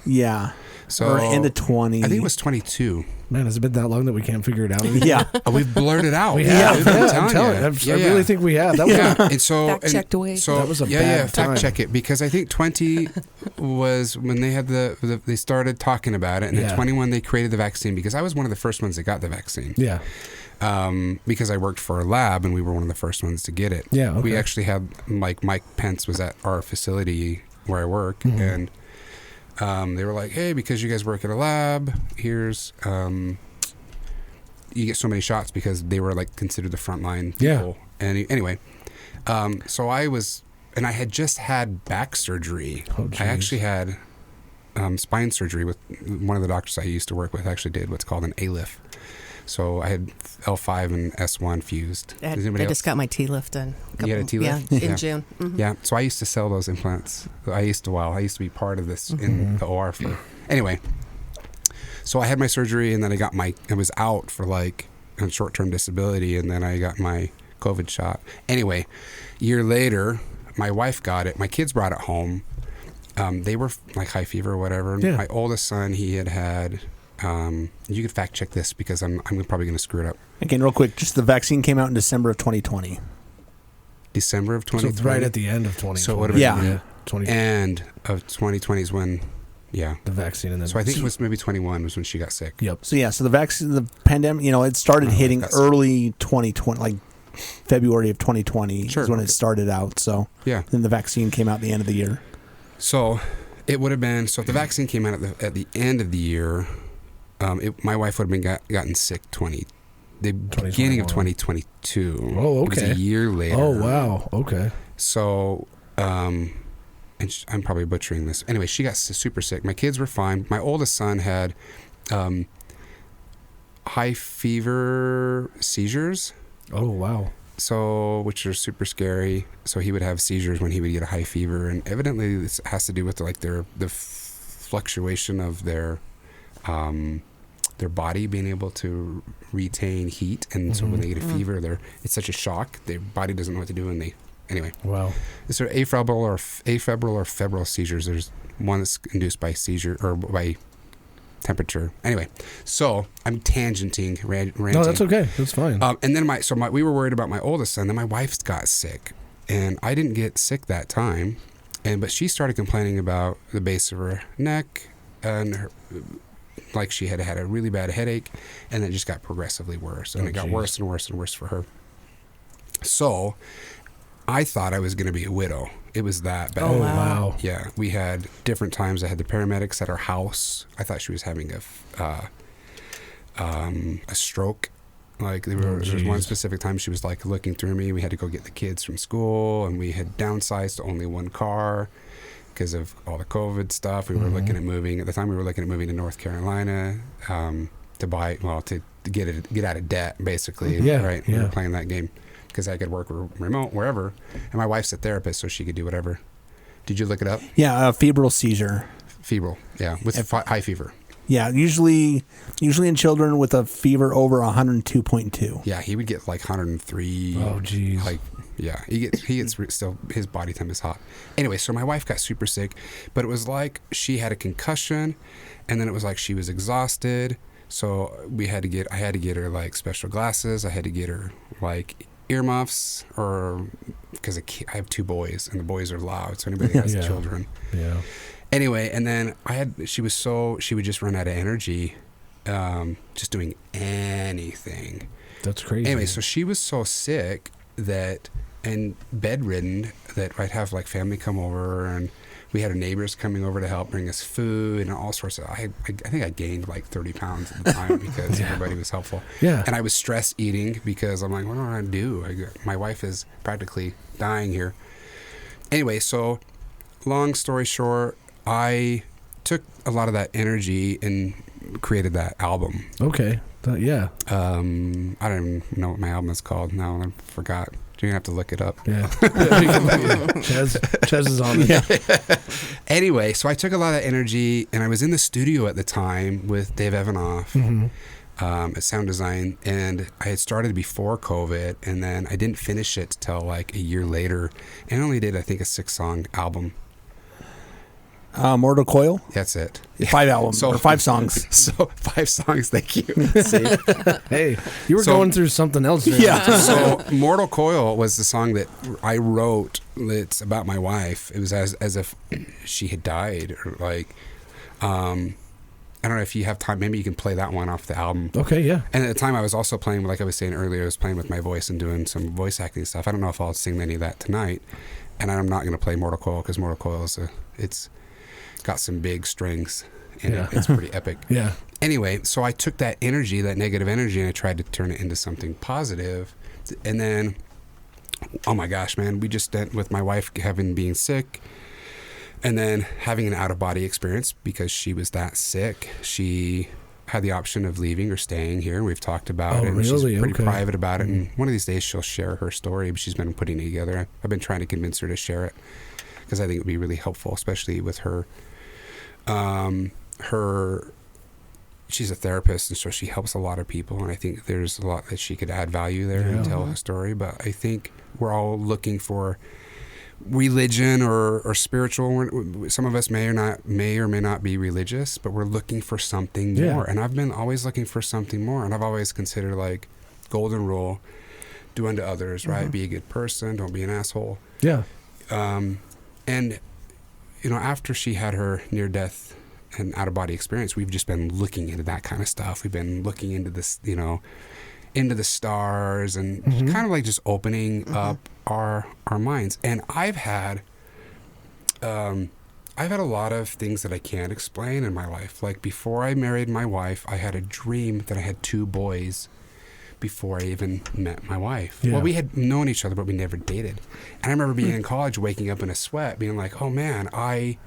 Yeah. So or end of 20. I think it was 22. Man, has it been that long that we can't figure it out? Yeah. We've blurred it out. We have. I'm I'm telling you. I really think we have. That was and so fact-checked away. So that was a bad time. fact check it, because I think 20 was when they had they started talking about it, and then 21 they created the vaccine, because I was one of the first ones that got the vaccine. Yeah. Because I worked for a lab and we were one of the first ones to get it. Yeah. Okay. We actually had, like, Mike Pence was at our facility where I work, and they were like, hey, because you guys work at a lab, here's you get so many shots, because they were like considered the frontline people. And anyway, so I was, and I had just had back surgery. I actually had spine surgery with one of the doctors I used to work with. Actually did what's called an ALIF. So I had L5 and S1 fused. I just got my T-lift done. You had a T-lift? Yeah, in June. Mm-hmm. Yeah, so I used to sell those implants. I used to be part of this in the OR for. Anyway, so I had my surgery, and then I was out for like a short-term disability, and then I got my COVID shot. Anyway, year later, my wife got it. My kids brought it home. They were like high fever or whatever. Yeah. My oldest son, he had you could fact check this, because I'm probably going to screw it up. Again, real quick, just the vaccine came out in December of 2020. December of 2020. So right at the end of 2020. So what about Yeah. 20. end of 2020 is when, the vaccine, and then So I think it was maybe 21 was when she got sick. Yep. So so the vaccine, the pandemic, it started hitting early 2020, like February of 2020 is when it started out. So yeah, then the vaccine came out at the end of the year. So it would have been, so if the vaccine came out at the end of the year, my wife would have been gotten sick the beginning of 2022. Oh, okay. It was a year later. Oh, wow. Okay. So, and I'm probably butchering this. Anyway, she got super sick. My kids were fine. My oldest son had high fever seizures. Oh, wow. So, which are super scary. So he would have seizures when he would get a high fever, and evidently this has to do with the fluctuation of their body being able to retain heat, and so when they get a fever, it's such a shock, their body doesn't know what to do, and they anyway. Wow. So afebrile or febrile seizures. There's one that's induced by seizure or by temperature. Anyway, so I'm tangenting, ranting. No, that's okay. That's fine. And then we were worried about my oldest son. Then my wife got sick, and I didn't get sick that time, but she started complaining about the base of her neck, and like she had a really bad headache, and it just got progressively worse, and it got worse and worse and worse for her. So I thought I was going to be a widow. It was that bad. Oh, wow. Yeah, we had different times. I had the paramedics at our house. I thought she was having a stroke. Like there was one specific time she was like looking through me. We had to go get the kids from school, and we had downsized to only one car because of all the COVID stuff. We were looking at moving. At the time, we were looking at moving to North Carolina to get out of debt, basically. Yeah, right. Yeah. We were playing that game because I could work remote wherever, and my wife's a therapist, so she could do whatever. Did you look it up? Yeah, febrile seizure. Febrile, yeah, with high fever. Yeah, usually in children with a fever over 102.2. Yeah, he would get like 103. Oh, geez. Like, yeah, he gets still, his body temp is hot. Anyway, so my wife got super sick, but it was like she had a concussion, and then it was like she was exhausted. So I had to get her like special glasses. I had to get her like earmuffs, or because I have two boys, and the boys are loud. So anybody that has children. Yeah. Anyway, and then she would just run out of energy, just doing anything. That's crazy. Anyway, so she was so sick and bedridden that I'd have like family come over, and we had our neighbors coming over to help bring us food and all sorts of. I think I gained like 30 pounds at the time because everybody was helpful. Yeah. And I was stress eating because I'm like, what do I do? My wife is practically dying here. Anyway, so long story short, I took a lot of that energy and created that album. Okay. Yeah. I don't even know what my album is called now. I forgot. You're going to have to look it up. Yeah. Chaz is on it. Yeah. Anyway, so I took a lot of energy, and I was in the studio at the time with Dave Evanoff at Sound Design, and I had started before COVID, and then I didn't finish it till like a year later, and I only did, I think, a 6-song album. Mortal Coil. That's it. 5 albums or 5 songs. So 5 songs. Thank you. See? Hey, you were going through something else. Right? Yeah. So Mortal Coil was the song that I wrote. It's about my wife. It was as if she had died, or like, I don't know if you have time. Maybe you can play that one off the album. Okay, yeah. And at the time, I was also playing, like I was saying earlier, I was playing with my voice and doing some voice acting stuff. I don't know if I'll sing any of that tonight. And I'm not going to play Mortal Coil because Mortal Coil it's got some big strings in it. It's pretty epic. Yeah. Anyway, so I took that energy, that negative energy, and I tried to turn it into something positive. And then, oh my gosh, man, we just went with my wife being sick, and then having an out-of-body experience because she was that sick. She had the option of leaving or staying here. We've talked about it. And really? She's pretty private about it. And one of these days she'll share her story. But she's been putting it together. I've been trying to convince her to share it because I think it would be really helpful, especially with her. She's a therapist, and so she helps a lot of people. And I think there's a lot that she could add value there and tell her story. But I think we're all looking for religion or spiritual. Some of us may or may not be religious, but we're looking for something more. And I've been always looking for something more. And I've always considered, like, golden rule, do unto others, right? Be a good person, don't be an asshole. Yeah. And after she had her near death and out of body experience, we've just been looking into that kind of stuff. We've been looking into this, into the stars and kind of like just opening up our minds. And I've had a lot of things that I can't explain in my life. Like, before I married my wife, I had a dream that I had 2 boys before I even met my wife. Yeah. Well, we had known each other, but we never dated. And I remember being in college, waking up in a sweat, being like, oh man, I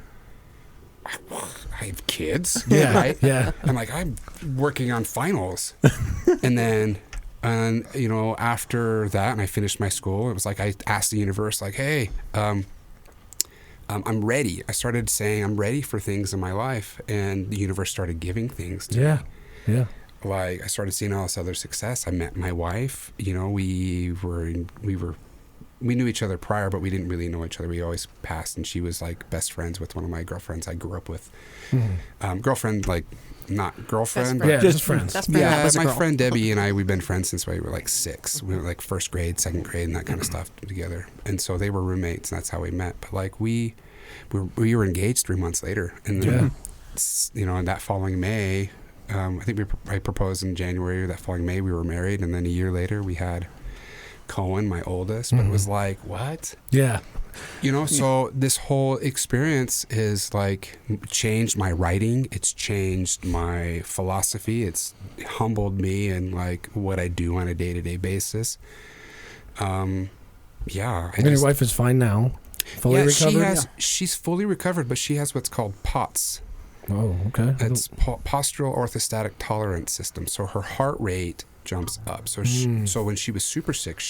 have kids, right? Yeah. I'm like, I'm working on finals. And then, after that, and I finished my school, it was like, I asked the universe, like, hey, I'm ready. I started saying I'm ready for things in my life, and the universe started giving things to me. Yeah. Like, I started seeing all this other success. I met my wife. We knew each other prior, but we didn't really know each other. We always passed, and she was like best friends with one of my girlfriends I grew up with. Girlfriend, like, not girlfriend, but just friends. Best friend. yeah, Was a my girl. friend Debbie and I, we've been friends since we were like 6. We were like first grade, second grade, and that kind of stuff together. And so they were roommates, and that's how we met. But like we were engaged 3 months later, and then in that following May, I think I proposed in January. That following May, we were married, and then a year later, we had Cohen, my oldest. But it was like, what? Yeah. So this whole experience is like changed my writing. It's changed my philosophy. It's humbled me in like what I do on a day-to-day basis. And your wife is fine now. Fully recovered? She's fully recovered, but she has what's called POTS. Oh, okay. It's postural orthostatic tolerance system. So her heart rate jumps up. So so when she was super sick,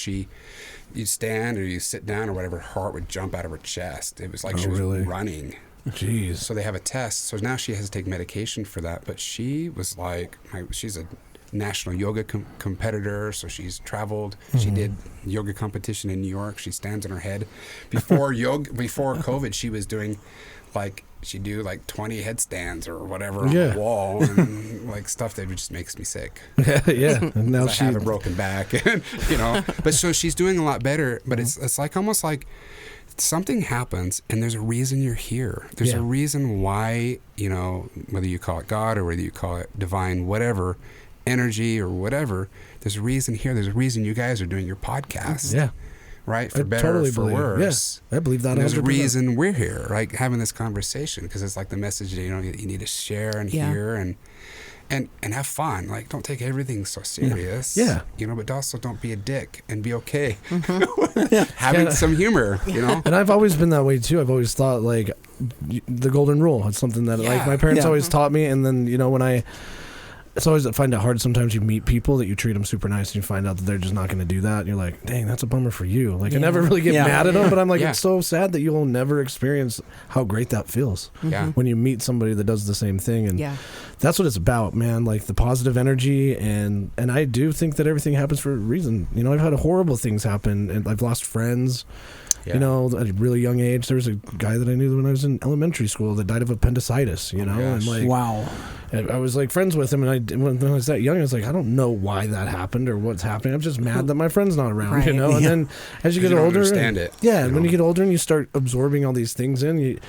you stand or you sit down or whatever, her heart would jump out of her chest. It was like she was running. Jeez. So they have a test. So now she has to take medication for that. But she was like, she's a national yoga competitor. So she's traveled. She did yoga competition in New York. She stands on her head. Before COVID, she was doing she'd do like 20 headstands or whatever on the wall and like stuff that just makes me sick. Yeah. And now I have a broken back, But so she's doing a lot better. But it's like almost like something happens and there's a reason you're here. There's a reason why, whether you call it God or whether you call it divine, whatever, energy or whatever, there's a reason here. There's a reason you guys are doing your podcast. Yeah. Right? For better or for worse. Yeah, I believe that. And there's a 100%. reason we're here, like having this conversation, because it's like the message that you need to share and hear and have fun. Like, don't take everything so serious. Yeah. But also don't be a dick and be okay. Having some humor, And I've always been that way too. I've always thought like the golden rule. It's something that like my parents always taught me, and then when it's always, I find it hard sometimes you meet people that you treat them super nice and you find out that they're just not going to do that. And you're like, dang, that's a bummer for you. Like, I never really get mad at them, but I'm like, it's so sad that you'll never experience how great that feels when you meet somebody that does the same thing. And that's what it's about, man. Like the positive energy. And I do think that everything happens for a reason. I've had horrible things happen and I've lost friends. You know, at a really young age, there was a guy that I knew when I was in elementary school that died of appendicitis, you know? And like, wow. I was like friends with him, and when I was that young, I was like, I don't know why that happened or what's happening. I'm just mad that my friend's not around, you know? And then as you get older, understand it. Yeah, and when you get older and you start absorbing all these things in,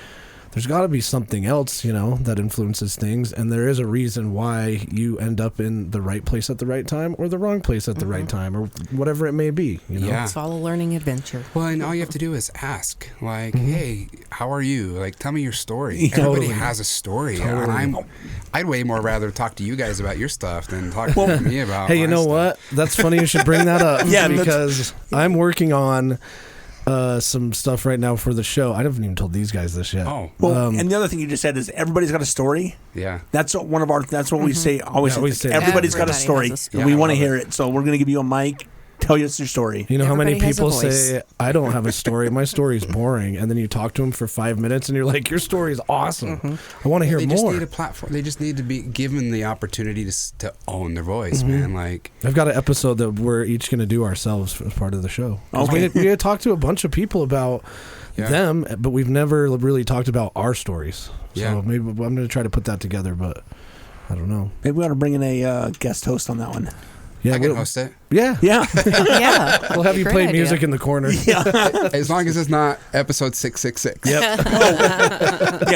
there's got to be something else, you know, that influences things, and there is a reason why you end up in the right place at the right time or the wrong place at the right time or whatever it may be, you know? Yeah. It's all a learning adventure. Well, and all you have to do is ask, like, hey, how are you? Like, tell me your story. Everybody has a story. And I'd way more rather talk to you guys about your stuff than talk to me about Hey, you know stuff. what? That's funny you should bring that up because I'm working on some stuff right now for the show. I haven't even told these guys this yet. Oh, well, and the other thing you just said is everybody's got a story. Yeah, that's one of our. That's what we say. Always say everybody's got a story, and we want to hear it. So we're going to give you a mic. Tell us your story. You know how many people say, I don't have a story, my story's boring, and then you talk to them for 5 minutes and you're like, your story is awesome. I want to hear more. They just need a platform. They just need to be given the opportunity to own their voice, man. Like, I've got an episode that we're each going to do ourselves as part of the show. Okay. We had talked to a bunch of people about them, but we've never really talked about our stories. So maybe I'm going to try to put that together, but I don't know. Maybe we ought to bring in a guest host on that one. Yeah, I can host it. Yeah. Yeah. We'll have you play music in the corner. Yeah. As long as it's not episode 666. Yep.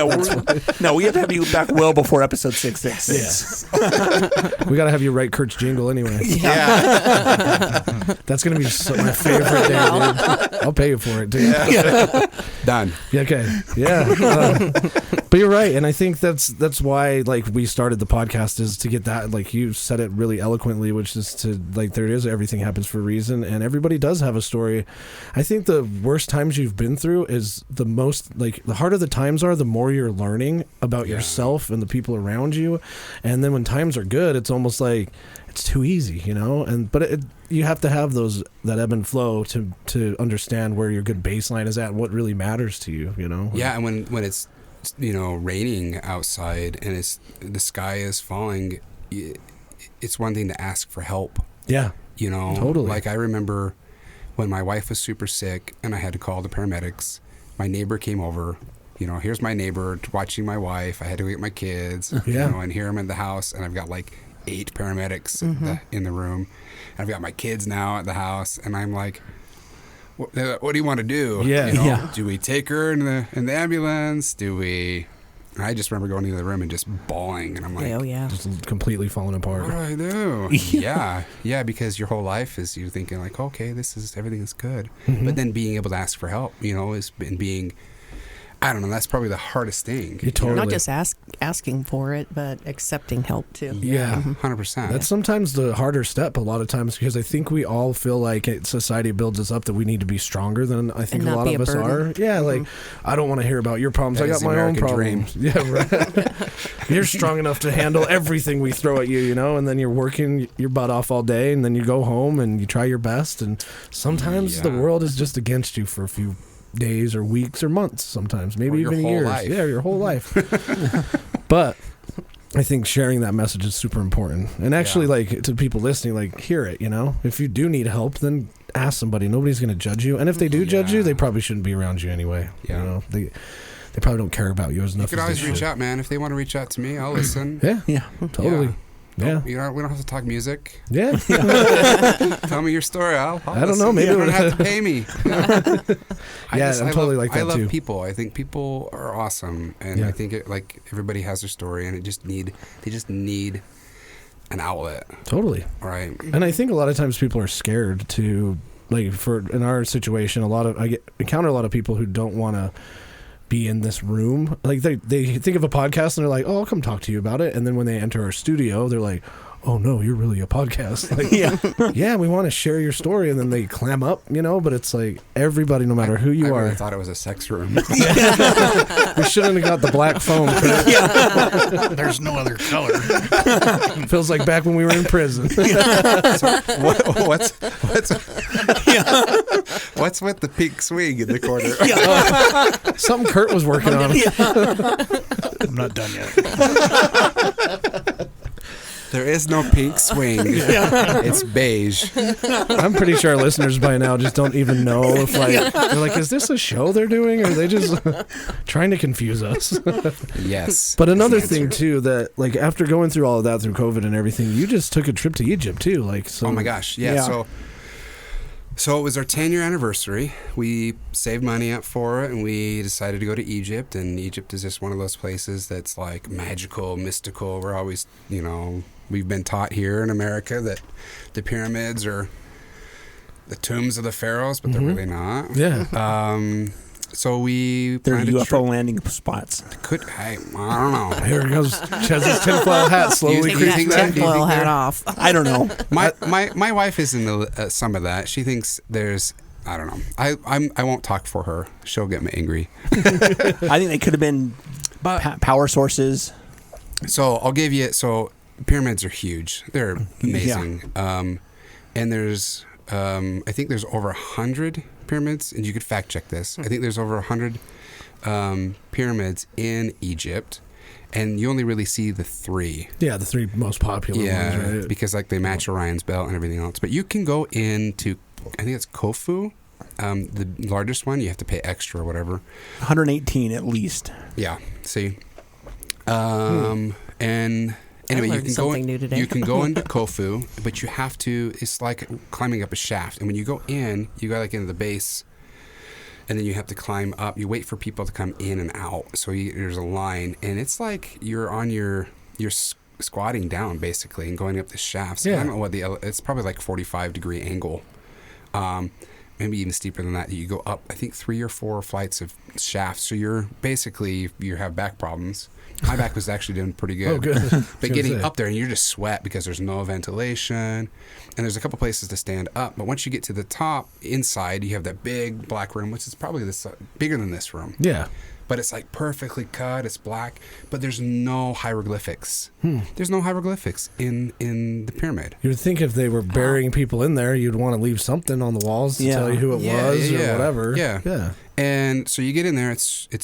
No, we have to have you back well before episode 666. Yeah. We got to have you write Kurt's jingle anyway. Yeah. That's going to be my favorite day, dude. I'll pay you for it, dude. Yeah. Done. Yeah, okay. Yeah. But you're right, and I think that's why like we started the podcast is to get that, like you said it really eloquently, which is to like there is everything happens for a reason, and everybody does have a story. I think the worst times you've been through is the most, like the harder the times are, the more you're learning about yourself and the people around you, and then when times are good, it's almost like it's too easy, you know. But you have to have that ebb and flow to understand where your good baseline is at and what really matters to you, you know. Yeah, and when it's raining outside and the sky is falling, it's one thing to ask for help. Yeah. Totally. Like I remember when my wife was super sick and I had to call the paramedics, my neighbor came over. Here's my neighbor watching my wife. I had to go get my kids, and here I'm in the house and I've got like 8 paramedics in the room. And I've got my kids now at the house and I'm like, what do you want to do? Do we take her in the ambulance? I just remember going into the room and just bawling, and I'm like, just completely falling apart. What do I do? Yeah, because your whole life is you're thinking like, okay, everything is good, but then being able to ask for help, being, I don't know, that's probably the hardest thing. Not just asking for it, but accepting help too. Yeah, 100%. That's sometimes the harder step a lot of times, because I think we all feel like society builds us up that we need to be stronger than I think a lot of us are. Yeah, like I don't want to hear about your problems. That I got my own problems. Dream. Yeah, right. You're strong enough to handle everything we throw at you, and then you're working your butt off all day, and then you go home and you try your best, and sometimes the world is just against you for a few days or weeks or months, sometimes maybe even years. Yeah, your whole life. But I think sharing that message is super important, and actually like to people listening, like hear it. If you do need help, then ask somebody. Nobody's going to judge you, and if they do judge you, they probably shouldn't be around you anyway. They probably don't care about you as enough. You can always reach out, man. If they want to reach out to me, I'll listen. Yeah, totally. Yeah. We don't have to talk music. Yeah. Tell me your story. I'll I don't know. Maybe you don't have to pay me. I'm totally like that too. I love people. I think people are awesome, and I think everybody has their story, and they just need an outlet. Totally. Right. And I think a lot of times people are scared to, like, in our situation, I encounter a lot of people who don't want to be in this room. Like they think of a podcast and they're like, oh, I'll come talk to you about it. And then when they enter our studio, they're like, oh no, you're really a podcast. Like, yeah, we want to share your story. And then they clam up, but it's like everybody, no matter who you are. I thought it was a sex room. We shouldn't have got the black foam. There's no other color. Feels like back when we were in prison. What's with the pink swing in the corner? Something Kurt was working on. I'm not done yet. There is no pink swing. It's beige. I'm pretty sure our listeners by now just don't even know if they're like, is this a show they're doing, or are they just trying to confuse us? Yes. But another thing too, that like after going through all of that through COVID and everything, you just took a trip to Egypt too. Like, so. Oh my gosh, yeah. So it was our 10-year anniversary. We saved money up for it, and we decided to go to Egypt. And Egypt is just one of those places that's like magical, mystical. We're always, we've been taught here in America that the pyramids are the tombs of the pharaohs, but they're really not. Yeah. So they're UFO landing spots. I don't know. Here goes Chez's tinfoil hat slowly creeping back. Tinfoil hat off. I don't know. My wife is in some of that. She thinks there's. I don't know. I won't talk for her. She'll get me angry. I think they could have been power sources. So I'll give you. So pyramids are huge. They're amazing. Yeah. And there's. I think there's over 100 pyramids, and you could fact check this. I think there's over 100 pyramids in Egypt, and you only really see the 3. Yeah, the 3 most popular ones, right? Because like they match Orion's belt and everything else. But you can go into, I think it's Khufu, the largest one. You have to pay extra or whatever. 118 at least. Yeah. See. And. Anyway, you can go into Khufu, but you have to. It's like climbing up a shaft, and when you go in, you go like into the base, and then you have to climb up. You wait for people to come in and out, so there's a line, and it's like you're squatting down basically and going up the shafts. Yeah. I don't know what it's probably like 45-degree angle, maybe even steeper than that. You go up, I think 3 or 4 flights of shafts. So you have back problems. My back was actually doing pretty good. Oh, good. But getting up there, and you're just sweat because there's no ventilation, and there's a couple places to stand up. But once you get to the top, inside, you have that big black room, which is probably bigger than this room. Yeah. But it's like perfectly cut. It's black, but there's no hieroglyphics. There's no hieroglyphics in the pyramid. You would think if they were burying people in there, you'd want to leave something on the walls to tell you who it was or whatever. Yeah. And so you get in there. It's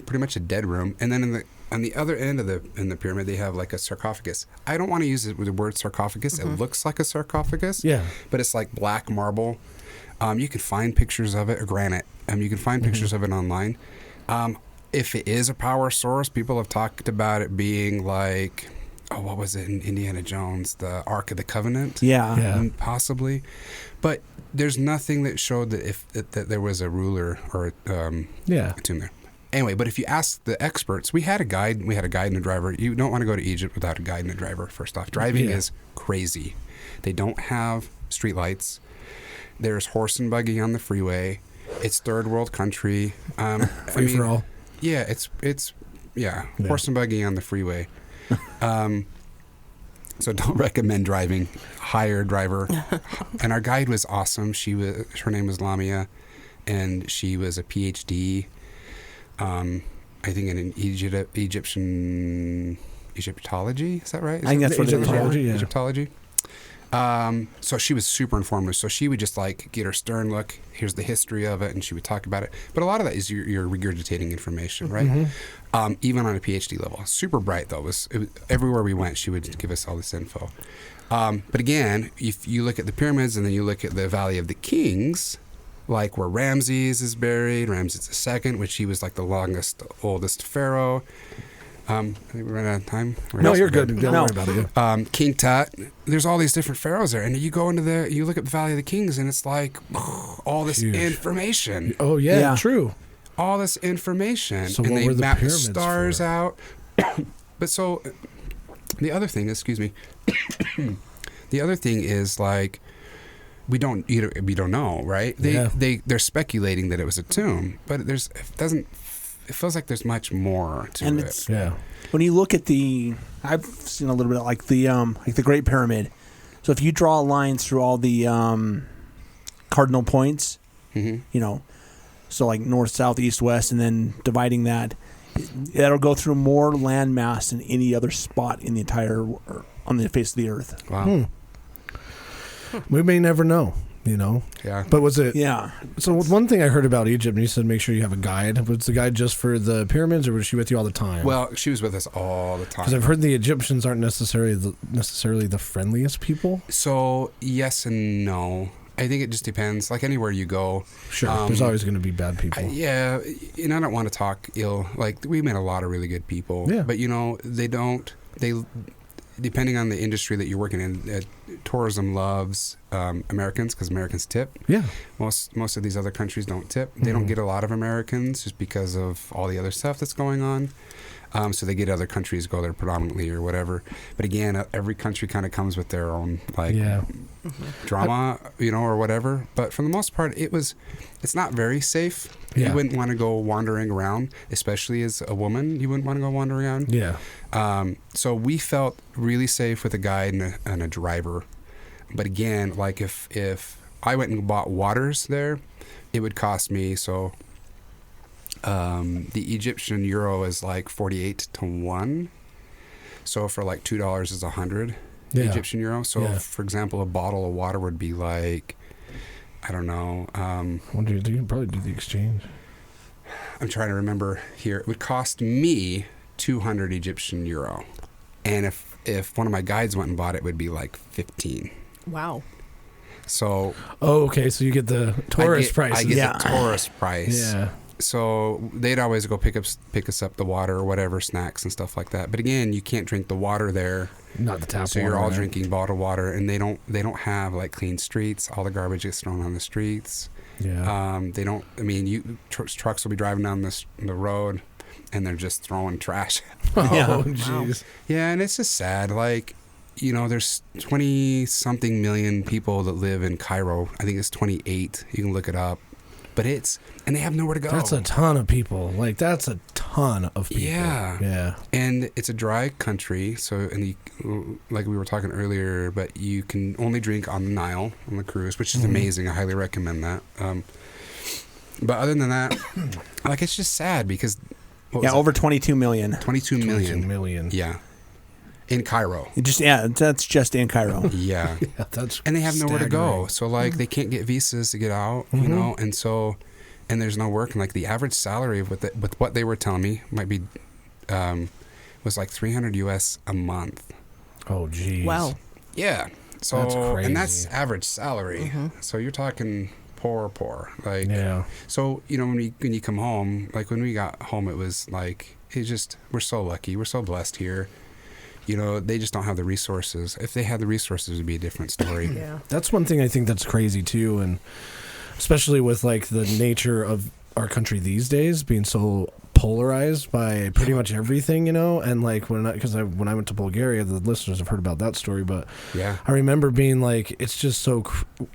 pretty much a dead room. And then on the other end of the pyramid, they have like a sarcophagus. I don't want to use the word sarcophagus. It looks like a sarcophagus. Yeah. But it's like black marble. You can find pictures of it, or granite. You can find pictures of it online. If it is a power source, people have talked about it being like, what was it in Indiana Jones, the Ark of the Covenant? Yeah. Possibly. But there's nothing that showed that that there was a ruler or a tomb there. Anyway, but if you ask the experts, we had a guide and a driver. You don't want to go to Egypt without a guide and a driver, first off. Driving is crazy. They don't have streetlights. There's horse and buggy on the freeway. It's third world country. Free for all. Yeah, it's horse and buggy on the freeway. So don't recommend driving. Hire a driver. And our guide was awesome. Her name was Lamia, and she was a PhD. I think in Egyptology. Is that right? I think that's what Egyptology. Yeah. Egyptology. So she was super informative. So she would just like get her stern look. Here's the history of it, and she would talk about it. But a lot of that is you're regurgitating information, right? Even on a PhD level. Super bright though. It was everywhere we went, she would give us all this info. But again, if you look at the pyramids and then you look at the Valley of the Kings, like where Ramses is buried, Ramses II, which he was like the oldest pharaoh. I think we ran out of time. No, you're good. Don't worry about it. King Tut. There's all these different pharaohs there, and you go into you look at the Valley of the Kings, and it's like all this information. Oh yeah, true. All this information, so and what they were the map the pyramids stars for? out. But so the other thing, excuse me, the other thing is like we don't know, right? They're speculating that it was a tomb, but it feels like there's much more to it. When you look at I've seen a little bit like the Great Pyramid. So if you draw lines through all the cardinal points, so like north, south, east, west, and then dividing that'll go through more land mass than any other spot in the entire on the face of the earth. Wow. We may never know. you know? Yeah. But was it... Yeah. So one thing I heard about Egypt, and you said make sure you have a guide. Was the guide just for the pyramids, or was she with you all the time? Well, she was with us all the time. Because I've heard the Egyptians aren't necessarily the friendliest people. So, yes and no. I think it just depends. Like anywhere you go. Sure. There's always going to be bad people. Yeah. And I don't want to talk ill. Like, we met a lot of really good people. Yeah. But, depending on the industry that you're working in, tourism loves Americans because Americans tip. Yeah. Most of these other countries don't tip. They don't get a lot of Americans just because of all the other stuff that's going on. So they get other countries go there predominantly or whatever. But again, every country kind of comes with their own drama, or whatever. But for the most part, it's not very safe. Yeah. You wouldn't want to go wandering around, especially as a woman. You wouldn't want to go wandering around. Yeah. So we felt really safe with a guide and a driver. But again, like if I went and bought waters there, it would cost me the Egyptian euro is like 48 to 1. So for like $2 is 100 Egyptian euro. So for example, a bottle of water would be like, I don't know. You can probably do the exchange. I'm trying to remember here. It would cost me 200 Egyptian euro. And if one of my guides went and bought it, it would be like 15. Wow. So. Oh, okay. So you get the tourist price. I get the tourist price. Yeah. So they'd always go pick us up the water or whatever, snacks and stuff like that. But again, you can't drink the water there. Not the tap water. So you're all drinking bottled water, and they don't have like clean streets. All the garbage gets thrown on the streets. Yeah. They don't. I mean, trucks will be driving down the road, and they're just throwing trash. Oh, jeez. Yeah, and it's just sad. Like, there's 20-something million people that live in Cairo. I think it's 28. You can look it up. But and they have nowhere to go. That's a ton of people. Like, that's a ton of people. Yeah. Yeah. And it's a dry country. So, like we were talking earlier, but you can only drink on the Nile on the cruise, which is amazing. I highly recommend that. But other than that, like, it's just sad because... over 22 million. 22 million. 22 million. Yeah. In Cairo. That's just in Cairo. Yeah. Yeah, that's and they have nowhere to staggering. go. So, like, they can't get visas to get out, and so, and there's no work. And, like, the average salary with what they were telling me might be, was like $300 US a month. Oh, geez. Wow. Yeah. So, That's crazy. and that's average salary. So you're talking poor. Like, yeah. So, when you come home, like when we got home, it was like, we're so lucky. We're so blessed here. They just don't have the resources. If they had the resources, it would be a different story. Yeah. That's one thing I think that's crazy too, and especially with like the nature of our country these days being so polarized by pretty much everything, and like when I went to Bulgaria, the listeners have heard about that story, but Yeah. I remember being like, it's just so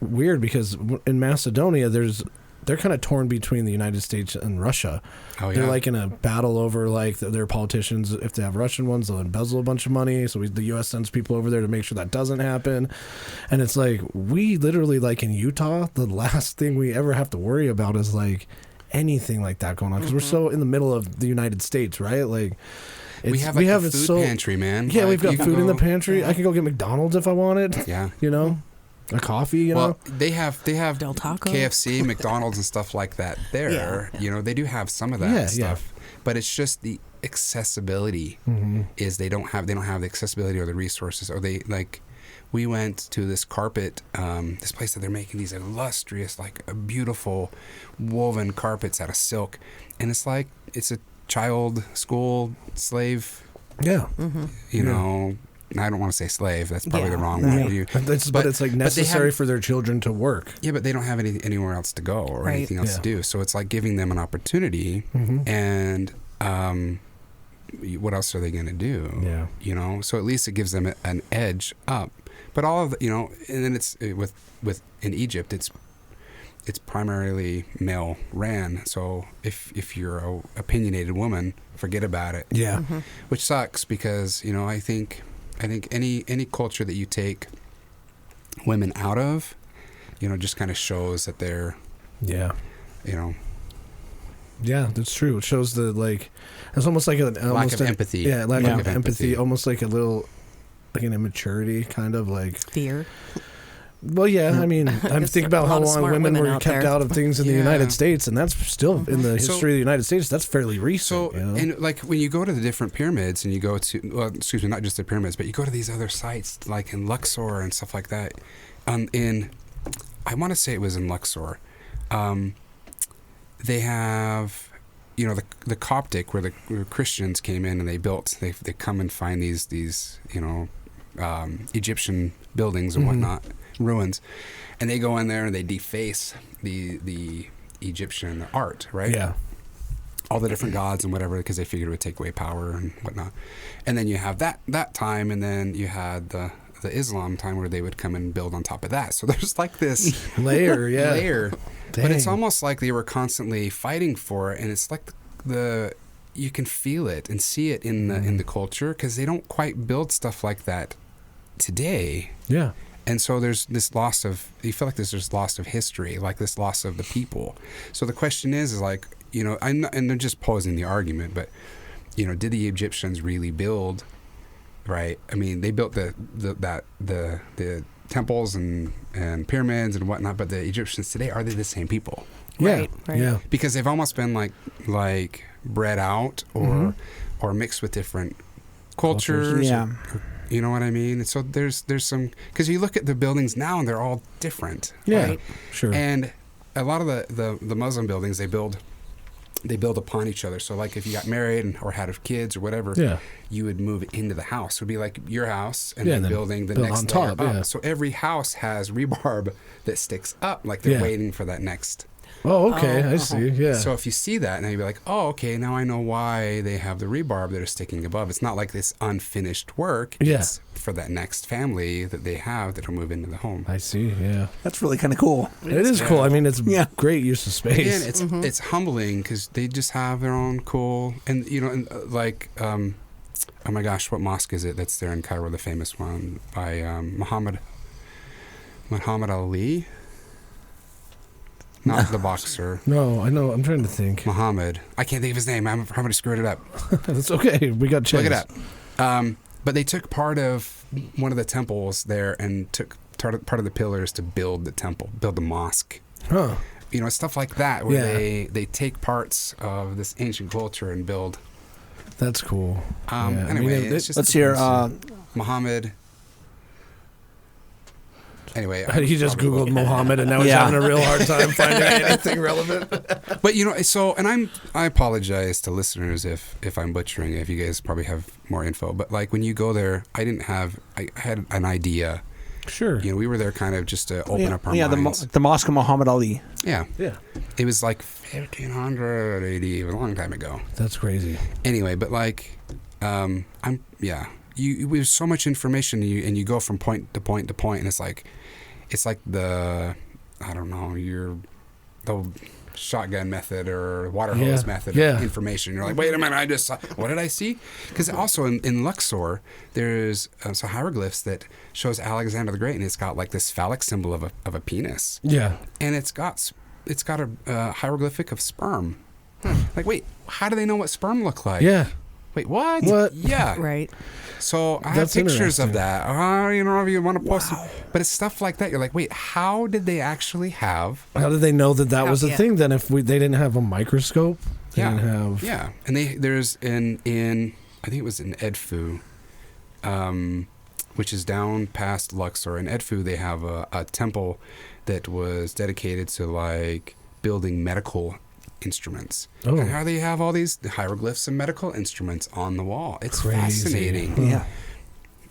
weird because in Macedonia they're kind of torn between the United States and Russia. Oh, yeah. They're like in a battle over like their politicians. If they have Russian ones, they'll embezzle a bunch of money. So the U.S. sends people over there to make sure that doesn't happen. And it's like, we literally, like in Utah, the last thing we ever have to worry about is like anything like that going on. Because we're so in the middle of the United States, right? Like, we have a food pantry, man. Yeah, like, we've got food in the pantry. I can go get McDonald's if I wanted. Yeah. A coffee, Well, they have Del Taco. KFC, McDonald's, and stuff like that there. Yeah. They do have some of that stuff, but it's just the accessibility is they don't have the accessibility or the resources, or they like. We went to this carpet, this place that they're making these illustrious, like beautiful woven carpets out of silk, and it's like it's a child school slave. Yeah. I don't want to say slave. That's probably the wrong word. But it's like necessary for their children to work. Yeah, but they don't have anywhere else to go or anything else to do. So it's like giving them an opportunity. And what else are they going to do? Yeah. So at least it gives them an edge up. But all of the, and then it's with in Egypt, it's primarily male ran. So if you're a opinionated woman, forget about it. Yeah. Which sucks because I think any culture that you take women out of, just kind of shows that they're, yeah, that's true. It shows the it's almost like lack of empathy. Yeah, lack of empathy. Almost like a little, like an immaturity, kind of like fear. Well, yeah, I mean, I'm There's thinking about a how lot of long smart women women were out kept there. out of things in the Yeah. United States, and that's still in the history of the United States. That's fairly recent. So, you know? and like when you go to the different pyramids and you go to, well, excuse me, not just the pyramids, but you go to these other sites like in Luxor and stuff like that. I want to say it was in Luxor. They have, you know, the Coptic where the Christians came in and they built. They come and find these you know, Egyptian buildings and whatnot, ruins, and they go in there and they deface the Egyptian art, right? Yeah. All the different gods and whatever, because they figured it would take away power and whatnot. And then you have that time, and then you had the Islam time where they would come and build on top of that. So there's like this Layer, yeah. layer. Dang. But it's almost like they were constantly fighting for it, and it's like you can feel it and see it in the culture, because they don't quite build stuff like that today. Yeah. And so there's this loss of, you feel like there's this loss of history, like this loss of the people. So the question is like, you know, and they're just posing the argument, but, you know, did the Egyptians really build, right? I mean, they built the temples and pyramids and whatnot, but the Egyptians today, are they the same people? Yeah. Right. Yeah. Because they've almost been like bred out or mixed with different cultures. Yeah. Or, you know what I mean? And so there's some, because you look at the buildings now and they're all different. Yeah. Right. Sure. And a lot of the Muslim buildings, they build upon each other. So like if you got married or had kids or whatever, yeah. you would move into the house. It would be like your house and Yeah, then then building the build next on layer top, up. yeah. So every house has rebarb that sticks up, like they're Yeah. waiting for that next. Oh, okay. Oh, I see. Yeah. So if you see that, now you'd be like, oh, okay, now I know why they have the rebarb that are sticking above. It's not like this unfinished work. Yeah. It's for that next family that they have that will move into the home. I see. Yeah. That's really kind of cool. It is cool. I mean, it's Yeah. great use of space. Again, it's humbling because they just have their own cool, and you know, and, like, oh my gosh, what mosque is it that's there in Cairo, the famous one by Muhammad Ali? Not the boxer. No, I know. I'm trying to think. Muhammad. I can't think of his name. I'm probably screwed it up. That's okay. We got chance. Look it up. But they took part of one of the temples there and took part of the pillars to build the temple, build the mosque. Huh. You know, stuff like that, where Yeah. they take parts of this ancient culture and build. That's cool. Yeah, I mean, Anyway, it's just Let's hear. Muhammad. Anyway, He just Googled Muhammad, and now he's Yeah. having a real hard time finding anything relevant. but you know, so, and I apologize to listeners if I'm butchering it, if you guys probably have more info. But like when you go there, I had an idea. Sure. You know, we were there kind of just to open up our minds. The Mosque of Muhammad Ali. Yeah. Yeah. It was like 1500 AD, it was a long time ago. That's crazy. Anyway, but like, there's so much information, and you go from point to point to point, and it's like the shotgun method or water hose method of information. You're like, wait a minute, I just saw, what did I see? Because also in Luxor, there's some hieroglyphs that shows Alexander the Great, and it's got like this phallic symbol of a penis. Yeah. And it's got a hieroglyphic of sperm. Like, wait, how do they know what sperm look like? Yeah. Wait, what? What? Yeah. Right. So I have That's pictures of interesting. that. You know, if you want to post them. But it's stuff like that. You're like, wait, how did they actually have? How did they know that was a Yeah. thing then if they didn't have a microscope? They Yeah. didn't have... Yeah. And there's in I think it was in Edfu, which is down past Luxor. In Edfu, they have a temple that was dedicated to like building medical instruments. Oh. And how they have all these hieroglyphs and medical instruments on the wall. It's Crazy. fascinating. Yeah.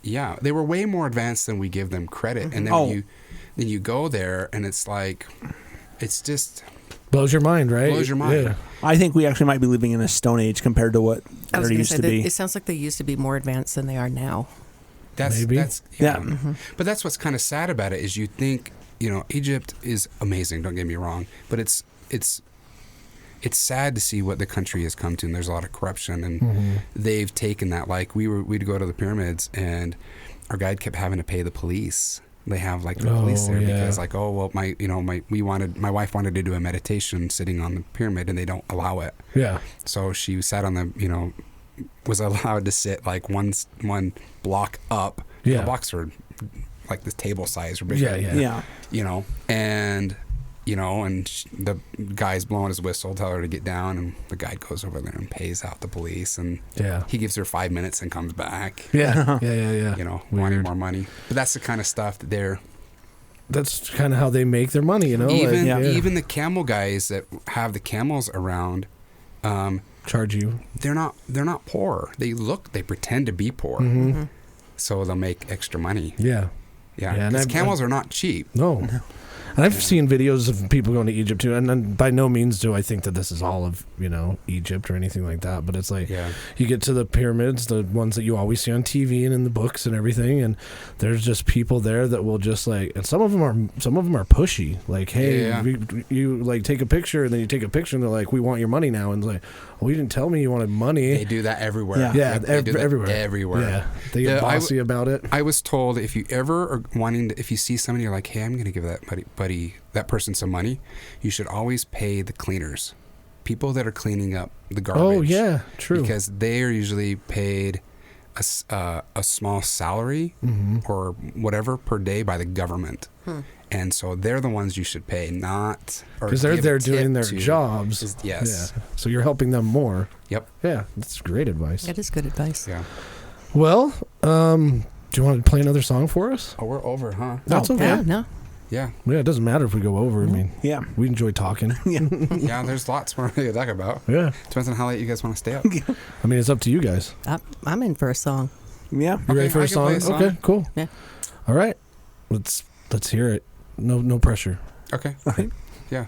Yeah, they were way more advanced than we give them credit. And then then you go there, and it's like, it's just Blows your mind, right? blows your mind. Yeah. I think we actually might be living in a stone age compared to what I was there going to used say to that be. it sounds like they used to be more advanced than they are now. Maybe. That's Yeah. But that's what's kind of sad about it is you think, you know, Egypt is amazing. Don't get me wrong, but it's sad to see what the country has come to, and there's a lot of corruption, and they've taken that. Like we'd go to the pyramids, and our guide kept having to pay the police. They have like the police there because like, oh well, my wife wanted to do a meditation sitting on the pyramid, and they don't allow it. Yeah. So she sat on the, was allowed to sit like one block up. Yeah. The blocks are like this table size or bigger. Yeah. You know, and the guy's blowing his whistle, tell her to get down, and the guy goes over there and pays out the police, and he gives her 5 minutes and comes back. Yeah. You know, wanting more money. But that's the kind of stuff that that's kind of how they make their money, you know. Even the camel guys that have the camels around, charge you. They're not poor. They pretend to be poor, so they'll make extra money. Yeah. Because camels are not cheap. No. And I've seen videos of people going to Egypt too, and by no means do I think that this is all of, Egypt or anything like that, but it's like you get to the pyramids, the ones that you always see on TV and in the books and everything, and there's just people there that will just and some of them are pushy, like, hey, you like take a picture, and then you take a picture and they're like, we want your money now, and it's like, well, you didn't tell me you wanted money. They do that everywhere. Everywhere. Yeah, they get bossy about it. I was told if you ever are if you see somebody, you're like, hey, I'm going to give that person some money, you should always pay the cleaners, people that are cleaning up the garbage. Oh yeah, true. Because they are usually paid a small salary or whatever per day by the government, and so they're the ones you should pay, not because they're there doing their jobs. Yes. Yeah. So you're helping them more. Yep. Yeah, that's great advice. That is good advice. Yeah. Well, do you want to play another song for us? Oh, we're over, huh? That's okay. Yeah, no. Yeah. Yeah, it doesn't matter if we go over. I mean, we enjoy talking. Yeah, there's lots more to talk about. Yeah. Depends on how late you guys want to stay up. I mean, it's up to you guys. I'm in for a song. Yeah. You ready for a song? Okay, cool. Yeah. All right. Let's hear it. No pressure. Okay. Yeah.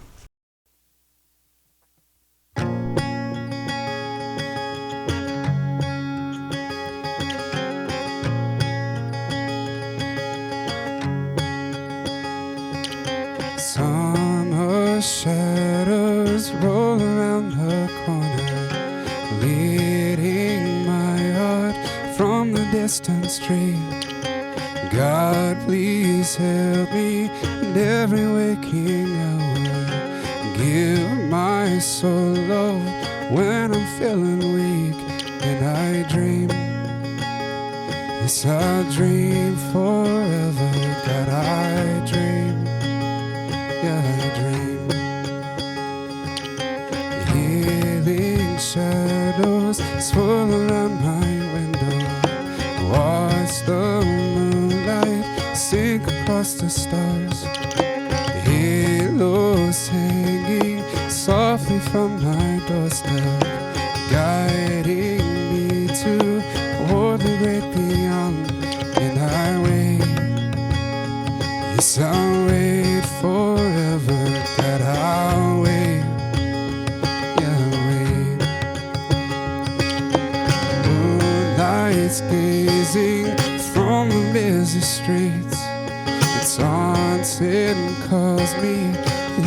Summer shadows roll around the corner, leading my heart from the distant stream. God, please help me in every waking hour. Give my soul love when I'm feeling weak, and I dream. Yes, I'll dream forever. God, I dream. Yeah, I dream. Healing shadows swirl around my window. Watch the moonlight sink across the stars. Halos hanging softly from my doorstep, guiding me toward the great beyond. And I wait. Yes, I'll wait forever. God, I'll wait. Yeah, I'll wait. Moonlight's gazing from the busy streets. It's haunted and calls me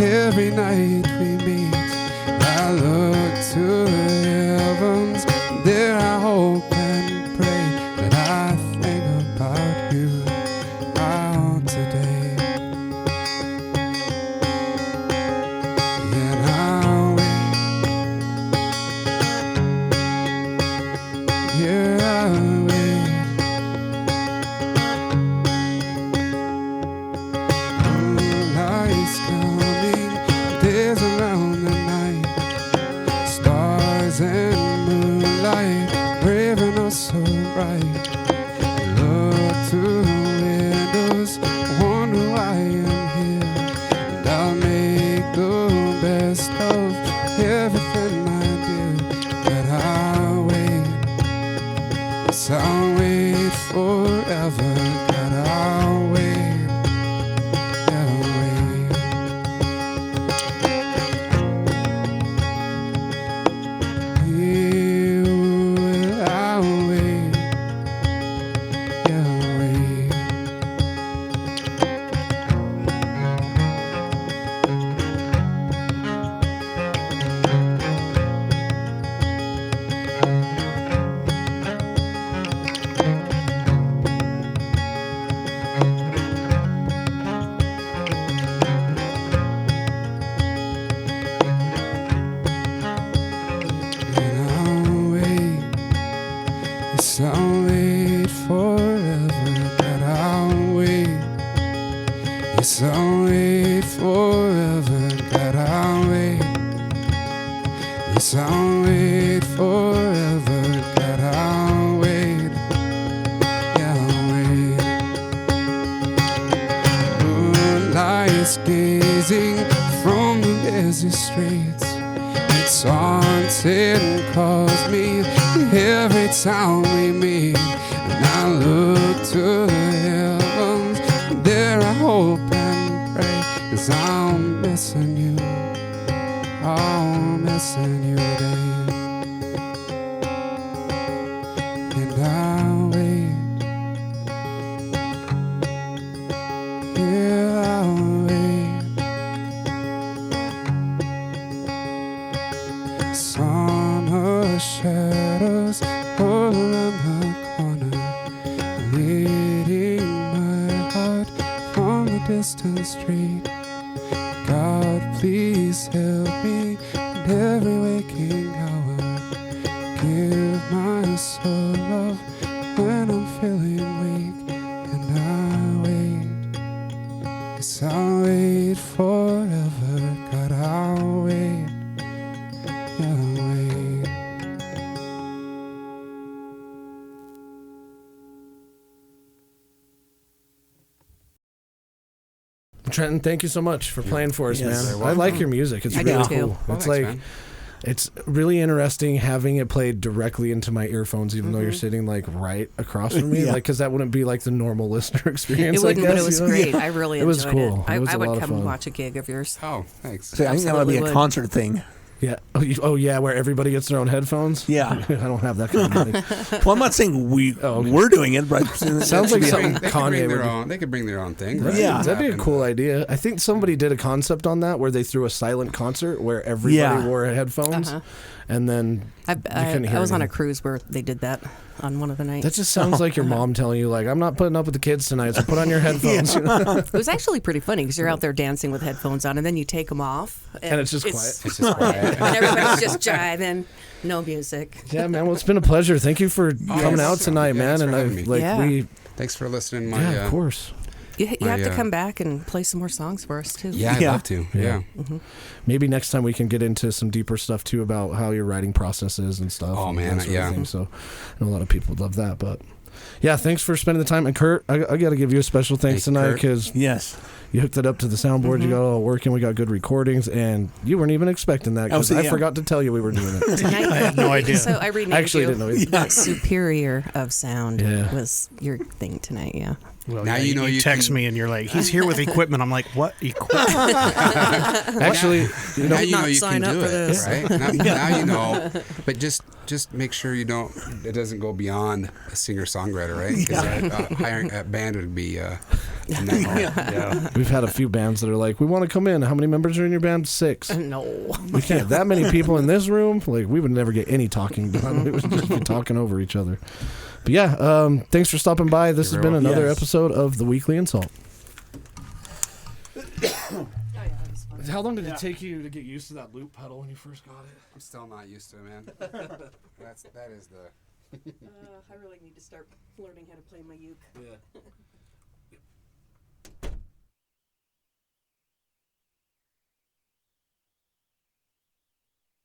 every night we meet. I look to the heavens, there I hope and pray that I think about you out today. And I'll wait. Yeah, I'll wait. Moonlight's coming, days around the night, stars and moonlight braving us so bright. Look to the windows, wonder why I'm here, and I'll make the best of everything I do. But I'll wait. Yes, I'll wait forever. God, I'll wait. Yeah, I'll wait. Yeah, I'll wait. Yeah, I'll wait. Yes, I'll wait forever. God, I'll wait. Yeah, I'll wait. Moonlight's gazing from the busy streets. It's haunted and calls me every time we meet. And I look to the heavens, there I hope and pray, 'cause I'm missing you, I'm missing you today. And I'll wait, yeah, I'll wait. Summer shadows all around the corner, leading my heart from a distant street. God, please help me in every waking hour. Give my soul love when I'm feeling weak. And I'll wait, yes, I'll wait forever. God, I'll wait, yeah, I'll wait. Trenton, thank you so much for playing for us, Yes. man. You're I like your music. It's I really do too. cool. Well, It's thanks, like man. it's really interesting having it played directly into my earphones, even though you're sitting like right across from me, Yeah. like because that wouldn't be like the normal listener experience. It wouldn't, I but it guess, was you know? great. I really It was enjoyed cool. it. It was I a would lot of come fun. watch a gig of yours. Oh, thanks. So I think that might be Absolutely a would. concert thing. Yeah. Oh, yeah, where everybody gets their own headphones. Yeah. I don't have that kind of money. Well, I'm not saying we're doing it, but Sounds like They something could Kanye bring would their do. own. They could bring their own thing. Right? Yeah. That'd be a And, cool idea. I think somebody did a concept on that where they threw a silent concert where everybody Yeah. wore headphones, Uh-huh. and then couldn't hear I was on a anything. cruise where they did that on one of the nights. that just sounds like your mom telling you, like, I'm not putting up with the kids tonight, so put on your headphones. You know? It was actually pretty funny because you're out there dancing with headphones on, and then you take them off, And it's just quiet. It's just quiet. and everybody's just jiving, no music. Yeah, man. Well, it's been a pleasure. Thank you for coming out tonight, Yeah, man. thanks And for I having me. like Yeah. we, Thanks for listening. My, yeah, of course. You have to My, come back and play some more songs for us too. Yeah, I'd Yeah. love to. Yeah. Maybe next time we can get into some deeper stuff too about how your writing process is and stuff. Oh, and man, that sort of yeah. thing. So, I know a lot of people would love that, but yeah, thanks for spending the time. And Kurt, I got to give you a special thanks Thank you, tonight Kurt. because Yes. you hooked it up to the soundboard. You got it all working. We got good recordings, and you weren't even expecting that because I yeah. forgot to tell you we were doing it. Tonight, I had no idea. So I renamed I actually you. didn't know either. Superior of Sound Yeah. was your thing tonight. Yeah. Well, Now yeah, you know you text can- me and you're like, he's here with equipment. I'm like, what equipment? Actually, you know, Now you know not you sign can up do for it, this. right? Now you know. But just make sure you don't. It doesn't go beyond a singer-songwriter, right? Because hiring a band would be a nightmare. Yeah. we've had a few bands that are like, we want to come in. How many members are in your band? 6. No. We can't. That many people in this room, like we would never get any talking done. We would just be talking over each other. But yeah, thanks for stopping by. This You're has been welcome. another Yes. episode of the Weekly InSalt. How long did it take you to get used to that loop pedal when you first got it? I'm still not used to it, man. That is the. I really need to start learning how to play my uke. Yeah.